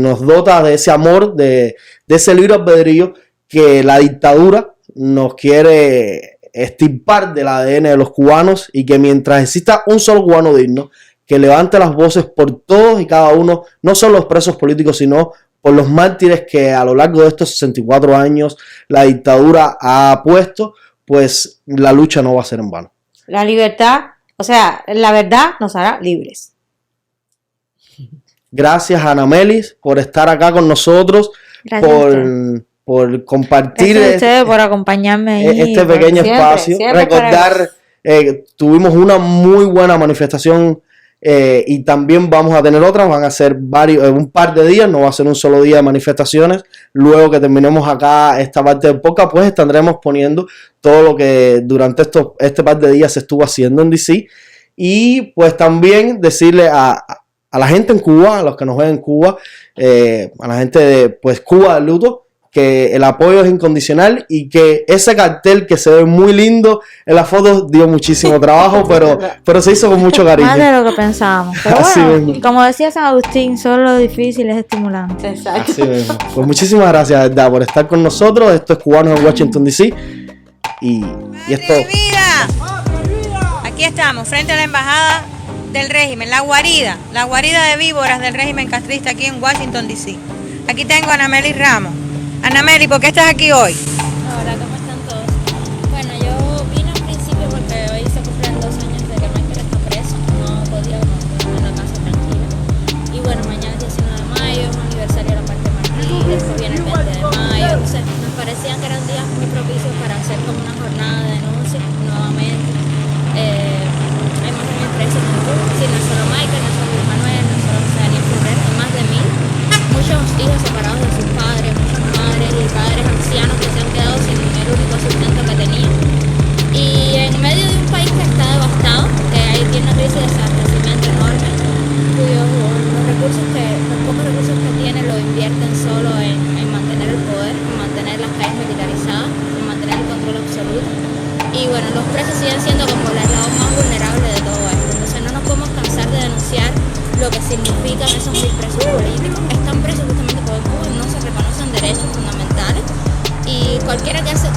nos dota de ese amor, de ese libre albedrío que la dictadura nos quiere extirpar del ADN de los cubanos, y que mientras exista un solo cubano digno que levante las voces por todos y cada uno, no solo los presos políticos, sino por los mártires que a lo largo de estos 64 años la dictadura ha puesto, pues la lucha no va a ser en vano. La libertad, o sea, la verdad nos hará libres. Gracias, Anamelis, por estar acá con nosotros, por compartir Gracias a ustedes por acompañarme ahí, este pequeño espacio. siempre Recordar, tuvimos una muy buena manifestación y también vamos a tener otras. Van a ser un par de días, no va a ser un solo día de manifestaciones. Luego que terminemos acá esta parte del podcast, pues estaremos poniendo todo lo que durante este par de días se estuvo haciendo en DC. Y pues también decirle a la gente en Cuba, a los que nos ven en Cuba, a la gente de pues Cuba de luto, que el apoyo es incondicional y que ese cartel que se ve muy lindo en la foto dio muchísimo trabajo, pero se hizo con mucho cariño. Más de lo que pensábamos. Pero Así bueno, mismo. como decía San Agustín, solo lo difícil es estimulante. Exacto. Así mismo. Pues muchísimas gracias, de verdad, por estar con nosotros. Esto es Cubanos en Washington, D.C. Y esto... ¡Madre vida! Aquí estamos, frente a la embajada del régimen, la guarida de víboras del régimen castrista aquí en Washington, D.C. Aquí tengo a Anameli Ramos. Anameli, ¿por qué estás aquí hoy? Hola, ¿cómo están todos? Bueno, yo vine al principio porque hoy se cumplen 2 años de que Michael está preso. No podía quedarme en la casa tranquila. Y bueno, mañana es 19 de mayo, es un aniversario de la parte Martí, después viene el 20 de mayo. Entonces, nos parecían que eran días muy propicios para hacer como una jornada de denuncia nuevamente. Hay más de 1000 presos en Cuba. Sí, no solo Michael, no solo Luis Manuel, no solo Daniel Ferrer, hay más de 1000. Muchos hijos separados de sus padres, muchas madres y padres ancianos que se han quedado sin el único sustento que tenían. Y en medio de un país que está devastado, que hay una crisis de desabastecimiento enorme, cuyos los pocos recursos que tienen lo invierten solo en mantener el poder, en mantener las calles militarizadas, en mantener el control absoluto. Y bueno, los presos siguen siendo como el eslabón más vulnerable de todo esto. Entonces no nos podemos cansar de denunciar lo que significan esos 1000 presos políticos. Están presos justamente porque en Cuba no se reconocen derechos fundamentales y cualquiera que hace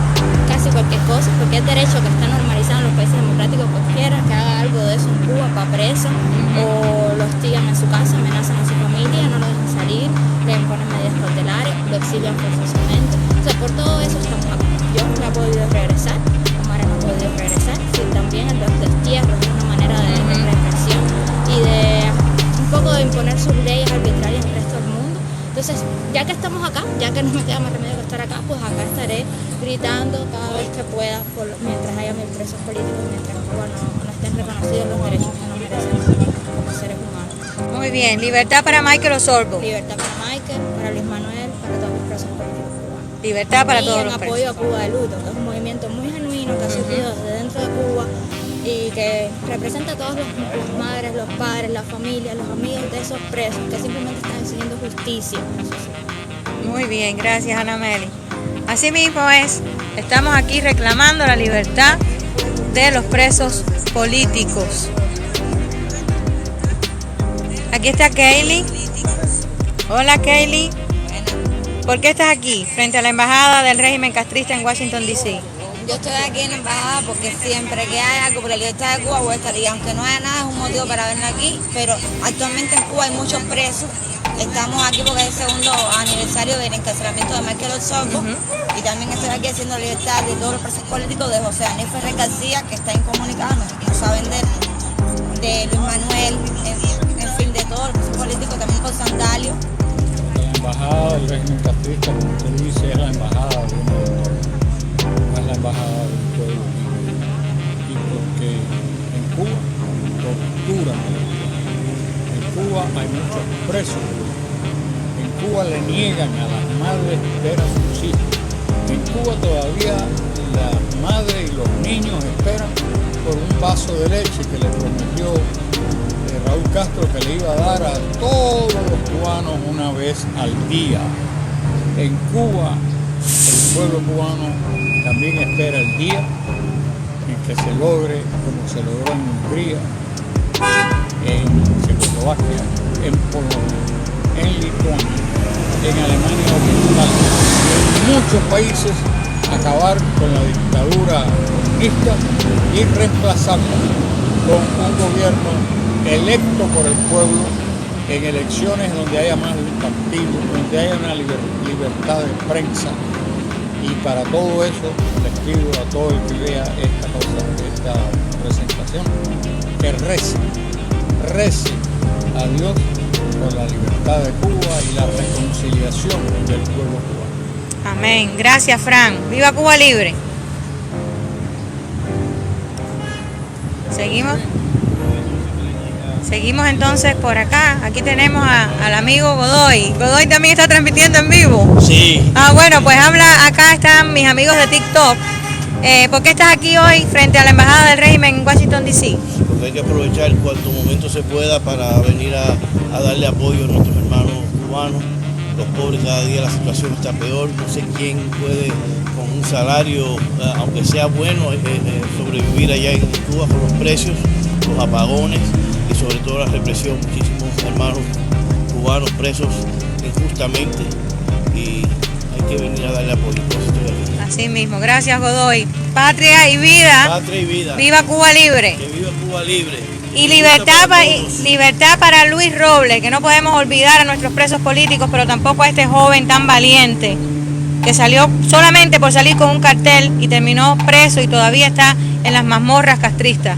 casi cualquier cosa, cualquier derecho que está normalizado en los países democráticos, cualquiera que haga algo de eso en Cuba va preso o lo hostigan en su casa, amenazan a su familia, no lo dejan salir, le imponen medidas cautelares, lo exilian forzosamente. O sea, por todo eso estamos acá. Yo no he podido regresar, Omar no ha podido regresar, sí, también los destierros es una manera de represión y de un poco de imponer sus leyes arbitrarias al resto del mundo. Entonces, ya que estamos acá, ya que no me queda más remedio que estar acá, pues acá estaré gritando cada vez que pueda, mientras haya 1000 presos políticos, mientras en Cuba no estén reconocidos los derechos que nos merecemos como seres humanos. Muy bien, libertad para Michael Osorbo. Libertad para Michael, para Luis Manuel, para todos los presos políticos cubanos. Libertad para Y todos en los apoyo presos. a Cuba de luto, que es un movimiento muy genuino que ha surgido desde dentro de Cuba y que representa a todas las madres, los padres, las familias, los amigos de esos presos que simplemente están exigiendo justicia en la sociedad. Muy bien, gracias Anameli. Así mismo es, estamos aquí reclamando la libertad de los presos políticos. Aquí está Kaylee. Hola Kaylee. ¿Por qué estás aquí, frente a la embajada del régimen castrista en Washington, D.C.? Yo estoy aquí en la embajada porque siempre que hay algo por la libertad de Cuba voy a estar aquí, aunque no haya nada es un motivo para vernos aquí, pero actualmente en Cuba hay muchos presos. Estamos aquí porque es el segundo aniversario del encarcelamiento de Michael Osorbo y también estoy aquí haciendo la libertad de todos los presos políticos, de José Daniel Ferrer García, que está incomunicado, no saben de Luis Manuel, en fin, de todos los presos políticos, también por Sandalio. La embajada del régimen castrista, como usted dice, es la embajada de un pueblo, no es la embajada del pueblo. Y porque en Cuba torturan a la vida. En Cuba hay muchos presos. En Cuba le niegan a las madres ver a sus hijos. En Cuba todavía las madres y los niños esperan por un vaso de leche que le prometió Raúl Castro que le iba a dar a todos los cubanos una vez al día. En Cuba, el pueblo cubano también espera el día en que se logre, como se logró en Hungría, en Checoslovaquia, en Polonia, en Lituania, en Alemania Oriental, en muchos países, acabar con la dictadura comunista y reemplazarla con un gobierno electo por el pueblo en elecciones donde haya más de un partido, donde haya una libertad de prensa. Y para todo eso les pido a todo el que vea esta presentación que rece a Dios por la libertad de Cuba y la reconciliación del pueblo cubano. Amén. Gracias, Fran. ¡Viva Cuba Libre! Seguimos entonces por acá. Aquí tenemos al amigo Godoy. Godoy también está transmitiendo en vivo. Sí. Bueno, pues acá están mis amigos de TikTok. ¿Por qué estás aquí hoy frente a la embajada del régimen en Washington, D.C.? Porque hay que aprovechar cuanto momento se pueda para venir a darle apoyo a nuestros hermanos cubanos los pobres cada día la situación está peor, no sé quién puede con un salario, aunque sea bueno, sobrevivir allá en Cuba con los precios, los apagones y sobre todo la represión. Muchísimos hermanos cubanos presos injustamente y hay que venir a darle apoyo. Por eso estoy aquí. Así mismo, gracias Godoy. Patria y vida. Patria y vida. Viva Cuba libre. Que viva Cuba libre. Y libertad para Luis Robles, que no podemos olvidar a nuestros presos políticos, pero tampoco a este joven tan valiente, que salió solamente por salir con un cartel y terminó preso y todavía está en las mazmorras castristas.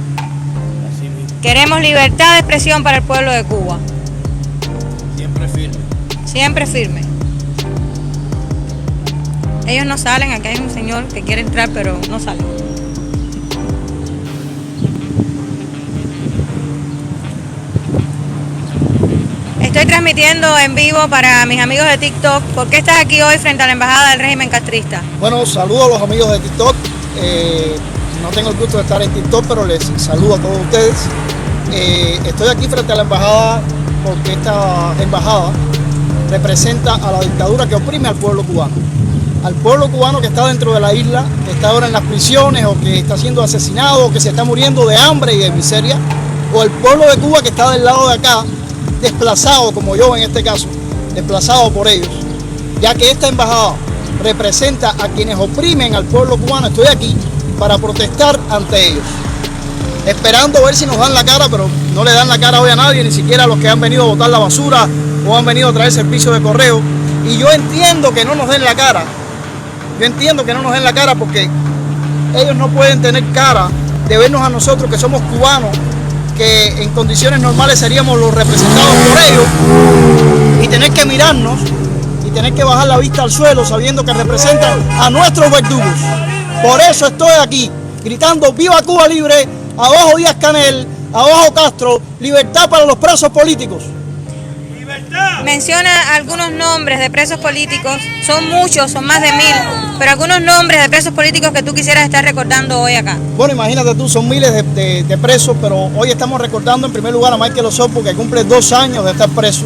Queremos libertad de expresión para el pueblo de Cuba. Siempre firme. Siempre firme. Ellos no salen, acá hay un señor que quiere entrar, pero no sale. Estoy transmitiendo en vivo para mis amigos de TikTok. ¿Por qué estás aquí hoy frente a la Embajada del Régimen Castrista? Bueno, saludo a los amigos de TikTok. No tengo el gusto de estar en TikTok, pero les saludo a todos ustedes. Estoy aquí frente a la embajada porque esta embajada representa a la dictadura que oprime al pueblo cubano. Al pueblo cubano que está dentro de la isla, que está ahora en las prisiones o que está siendo asesinado o que se está muriendo de hambre y de miseria. O el pueblo de Cuba que está del lado de acá, desplazado como yo en este caso, desplazado por ellos. Ya que esta embajada representa a quienes oprimen al pueblo cubano, estoy aquí para protestar ante ellos. Esperando ver si nos dan la cara, pero no le dan la cara hoy a nadie, ni siquiera a los que han venido a botar la basura o han venido a traer servicio de correo. Y yo entiendo que no nos den la cara. Yo entiendo que no nos den la cara porque ellos no pueden tener cara de vernos a nosotros que somos cubanos, que en condiciones normales seríamos los representados por ellos, y tener que mirarnos y tener que bajar la vista al suelo sabiendo que representan a nuestros verdugos. Por eso estoy aquí gritando ¡Viva Cuba libre! Abajo Díaz-Canel, abajo Castro, libertad para los presos políticos. Menciona algunos nombres de presos políticos, son muchos, son más de 1000, pero algunos nombres de presos políticos que tú quisieras estar recordando hoy acá. Bueno, imagínate tú, son miles de presos, pero hoy estamos recordando en primer lugar a Michael Osorbo, que cumple 2 años de estar preso.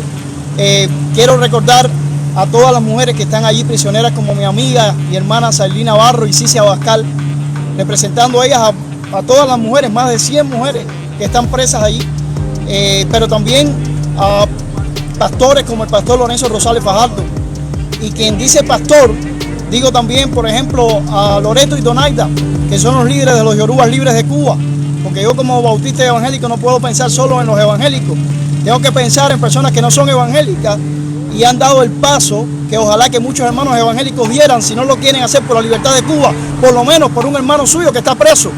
Quiero recordar a todas las mujeres que están allí prisioneras, como mi amiga y hermana Sailina Navarro y Cicia Abascal, representando a ellas a todas las mujeres, más de 100 mujeres que están presas allí, pero también a pastores como el pastor Lorenzo Rosales Fajardo. Y quien dice pastor, digo también, por ejemplo, a Loreto y Donaida, que son los líderes de los Yorubas Libres de Cuba, porque yo como bautista y evangélico no puedo pensar solo en los evangélicos, tengo que pensar en personas que no son evangélicas y han dado el paso que ojalá que muchos hermanos evangélicos dieran, si no lo quieren hacer por la libertad de Cuba, por lo menos por un hermano suyo que está preso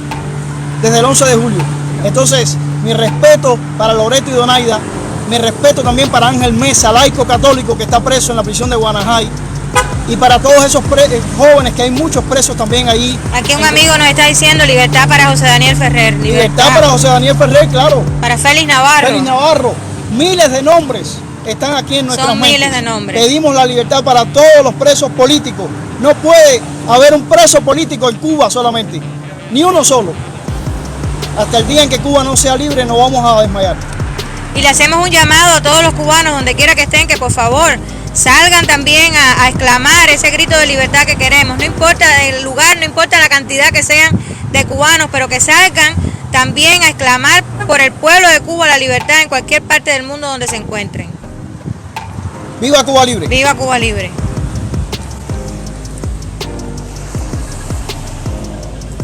desde el 11 de julio. Entonces, mi respeto para Loreto y Donaida, mi respeto también para Ángel Mesa, laico católico que está preso en la prisión de Guanajay, y para todos esos jóvenes, que hay muchos presos también ahí. Aquí un amigo nos está diciendo libertad para José Daniel Ferrer. Libertad para José Daniel Ferrer, claro. Para Félix Navarro. Félix Navarro. Miles de nombres están aquí en nuestras mentes. Son miles de nombres. Pedimos la libertad para todos los presos políticos. No puede haber un preso político en Cuba solamente, ni uno solo. Hasta el día en que Cuba no sea libre no vamos a desmayar. Y le hacemos un llamado a todos los cubanos, donde quiera que estén, que por favor salgan también a exclamar ese grito de libertad que queremos. No importa el lugar, no importa la cantidad que sean de cubanos, pero que salgan también a exclamar por el pueblo de Cuba la libertad en cualquier parte del mundo donde se encuentren. ¡Viva Cuba libre! ¡Viva Cuba libre!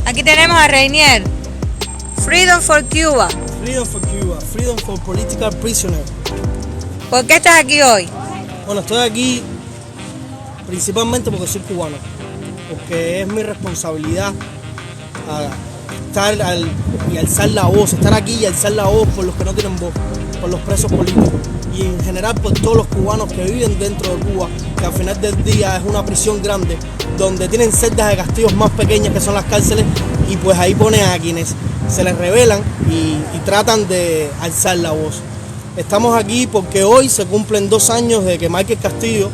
Aquí tenemos a Reinier. Freedom for Cuba. Freedom for Cuba, freedom for political prisoners. ¿Por qué estás aquí hoy? Bueno, estoy aquí principalmente porque soy cubano, porque es mi responsabilidad estar y alzar la voz, estar aquí y alzar la voz por los que no tienen voz, por los presos políticos y en general por todos los cubanos que viven dentro de Cuba, que al final del día es una prisión grande, donde tienen celdas de castigos más pequeñas que son las cárceles, y pues ahí ponen a quienes se les rebelan y tratan de alzar la voz. Estamos aquí porque hoy se cumplen 2 años de que Michael Castillo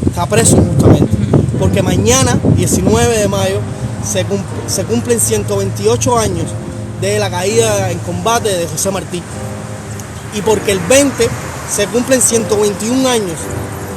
está preso injustamente, porque mañana, 19 de mayo, se cumplen 128 años de la caída en combate de José Martí, y porque el 20 se cumplen 121 años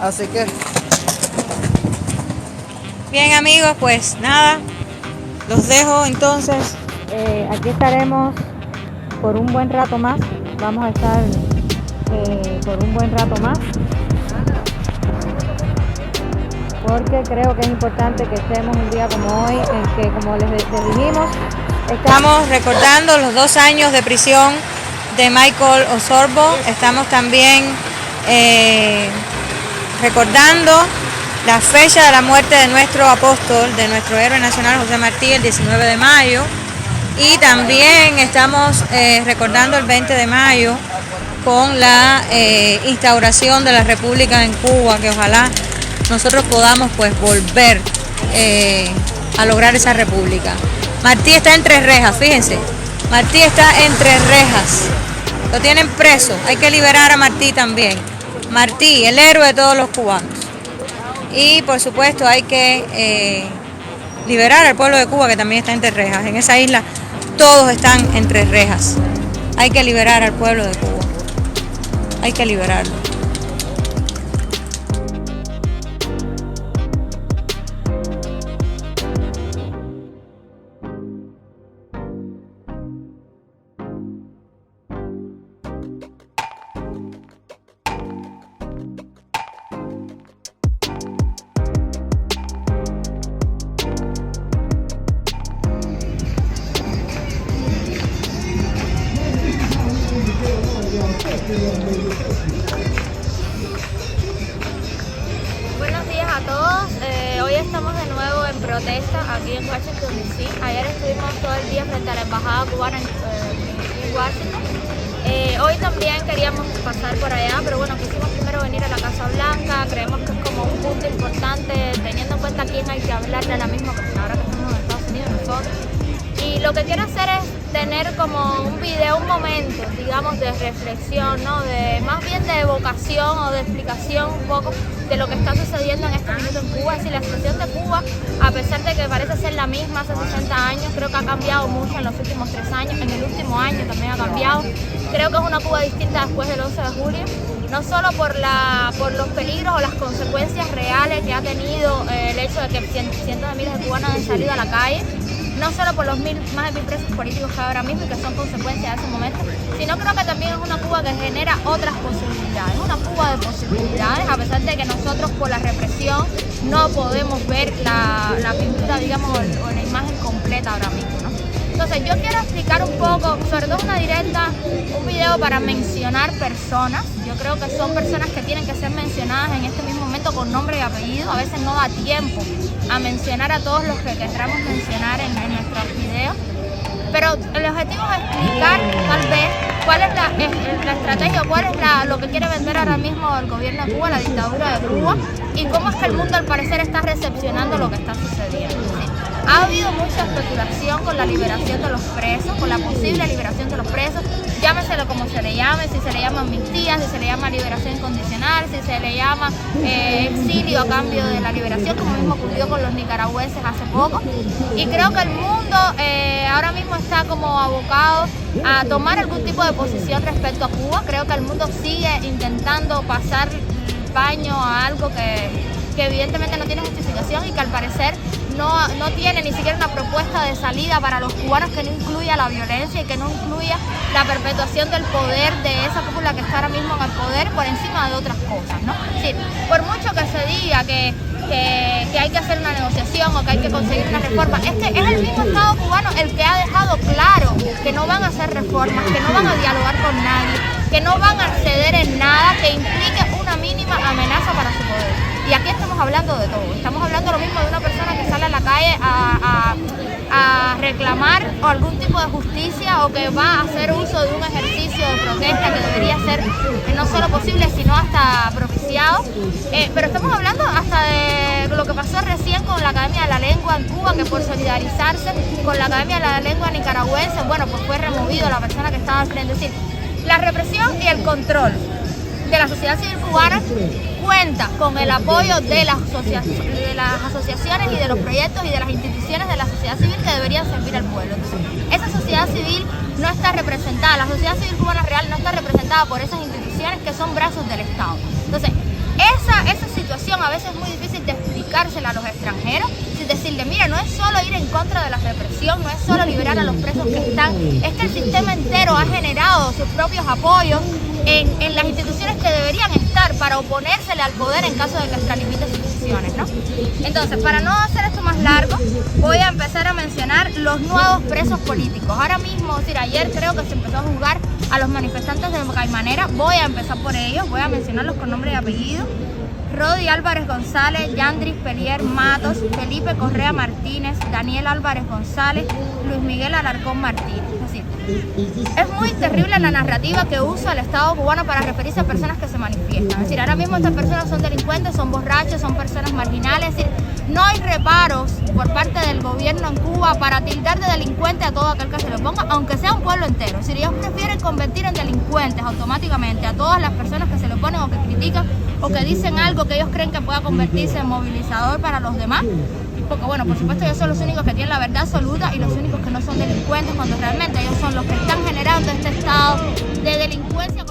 Así que Bien amigos, pues nada, los dejo entonces. Aquí estaremos por un buen rato más. Vamos a estar por un buen rato más. Porque creo que es importante que estemos un día como hoy, en que, como les dijimos, estamos recordando los 2 años de prisión de Michael Osorbo. Estamos también recordando la fecha de la muerte de nuestro apóstol, de nuestro héroe nacional José Martí, el 19 de mayo. Y también estamos recordando el 20 de mayo con la instauración de la República en Cuba, que ojalá nosotros podamos pues volver a lograr esa república. Martí está entre rejas, fíjense, Martí está entre rejas, lo tienen preso, hay que liberar a Martí también. Martí, el héroe de todos los cubanos. Y por supuesto hay que liberar al pueblo de Cuba, que también está entre rejas. En esa isla todos están entre rejas. Hay que liberar al pueblo de Cuba, hay que liberarlo. Buenos días a todos. Hoy estamos de nuevo en protesta aquí en Washington DC. Ayer estuvimos todo el día frente a la embajada cubana en Washington. Hoy también queríamos pasar por allá, pero bueno, quisimos primero venir a la Casa Blanca. Creemos que es como un punto importante, teniendo en cuenta quién hay que hablarle ahora mismo, porque ahora que estamos en Estados Unidos nosotros. Y lo que quiero hacer es tener como un video, un momento, digamos, de reflexión, ¿no? Más bien de evocación o de explicación un poco de lo que está sucediendo en este minuto en Cuba. Es decir, la situación de Cuba, a pesar de que parece ser la misma hace 60 años, creo que ha cambiado mucho en los últimos 3 años, en el último año también ha cambiado. Creo que es una Cuba distinta después del 11 de julio, no solo por los peligros o las consecuencias reales que ha tenido el hecho de que cientos de miles de cubanos han salido a la calle, no solo por los más de 1000 presos políticos que hay ahora mismo y que son consecuencias de ese momento, sino creo que también es una Cuba que genera otras posibilidades, una Cuba de posibilidades, a pesar de que nosotros por la represión no podemos ver la pintura, digamos, o la imagen completa ahora mismo, ¿no? Entonces yo quiero explicar un poco, sobre todo una directa, un video para mencionar personas. Yo creo que son personas que tienen que ser mencionadas en este mismo momento con nombre y apellido. A veces no da tiempo a mencionar a todos los que queramos mencionar en nuestros videos. Pero el objetivo es explicar tal vez cuál es la estrategia, cuál es lo que quiere vender ahora mismo el gobierno de Cuba, la dictadura de Cuba, y cómo es que el mundo al parecer está recepcionando lo que está sucediendo. ¿Sí? Ha habido mucha especulación con la liberación de los presos, con la posible liberación de los presos, llámeselo como se le llame, si se le llama amnistía, si se le llama liberación incondicional, si se le llama exilio a cambio de la liberación, como mismo ocurrió con los nicaragüenses hace poco. Y creo que el mundo ahora mismo está como abocado a tomar algún tipo de posición respecto a Cuba. Creo que el mundo sigue intentando pasar el paño a algo que evidentemente no tiene justificación y que al parecer no tiene ni siquiera una propuesta de salida para los cubanos que no incluya la violencia y que no incluya la perpetuación del poder de esa cúpula que está ahora mismo en el poder por encima de otras cosas, ¿no? Es decir, por mucho que se diga que hay que hacer una negociación o que hay que conseguir una reforma, es que es el mismo Estado cubano el que ha dejado claro que no van a hacer reformas, que no van a dialogar con nadie, que no van a ceder en nada que implique una mínima amenaza para su poder. Y aquí estamos hablando de todo. Estamos hablando lo mismo de una persona que sale a la calle a reclamar algún tipo de justicia o que va a hacer uso de un ejercicio de protesta que debería ser no solo posible, sino hasta propiciado. Pero estamos hablando hasta de lo que pasó recién con la Academia de la Lengua en Cuba, que por solidarizarse con la Academia de la Lengua nicaragüense, bueno, pues fue removido la persona que estaba al frente. Es decir, la represión y el control de la sociedad civil cubana cuenta con el apoyo de las asociaciones y de los proyectos y de las instituciones de la sociedad civil que deberían servir al pueblo. Entonces, esa sociedad civil no está representada, la sociedad civil cubana real no está representada por esas instituciones que son brazos del Estado. Entonces, esa situación a veces es muy difícil de explicársela a los extranjeros, es decirle, mira, no es solo ir en contra de la represión, no es solo liberar a los presos que están, es que el sistema entero ha generado sus propios apoyos en las instituciones que deberían estar para oponérsele al poder en caso de que extralimite sus decisiones, ¿no? Entonces, para no hacer esto más largo, voy a empezar a mencionar los nuevos presos políticos. Ahora mismo, es decir, ayer creo que se empezó a juzgar a los manifestantes de Caimanera, voy a empezar por ellos, voy a mencionarlos con nombre y apellido. Rodi Álvarez González, Yandris Pelier Matos, Felipe Correa Martínez, Daniel Álvarez González, Luis Miguel Alarcón Martínez. Es decir, es muy terrible la narrativa que usa el Estado cubano para referirse a personas que se manifiestan. Es decir, ahora mismo estas personas son delincuentes, son borrachos, son personas marginales. Es decir, no hay reparos por parte del gobierno en Cuba para tildar de delincuente a todo aquel que se lo ponga, aunque sea un pueblo entero. Es decir, ellos prefieren convertir en delincuentes automáticamente a todas las personas que se lo ponen o que critican o que dicen algo que ellos creen que pueda convertirse en movilizador para los demás. Porque bueno, por supuesto ellos son los únicos que tienen la verdad absoluta y los únicos que no son delincuentes, cuando realmente ellos son los que están generando este estado de delincuencia.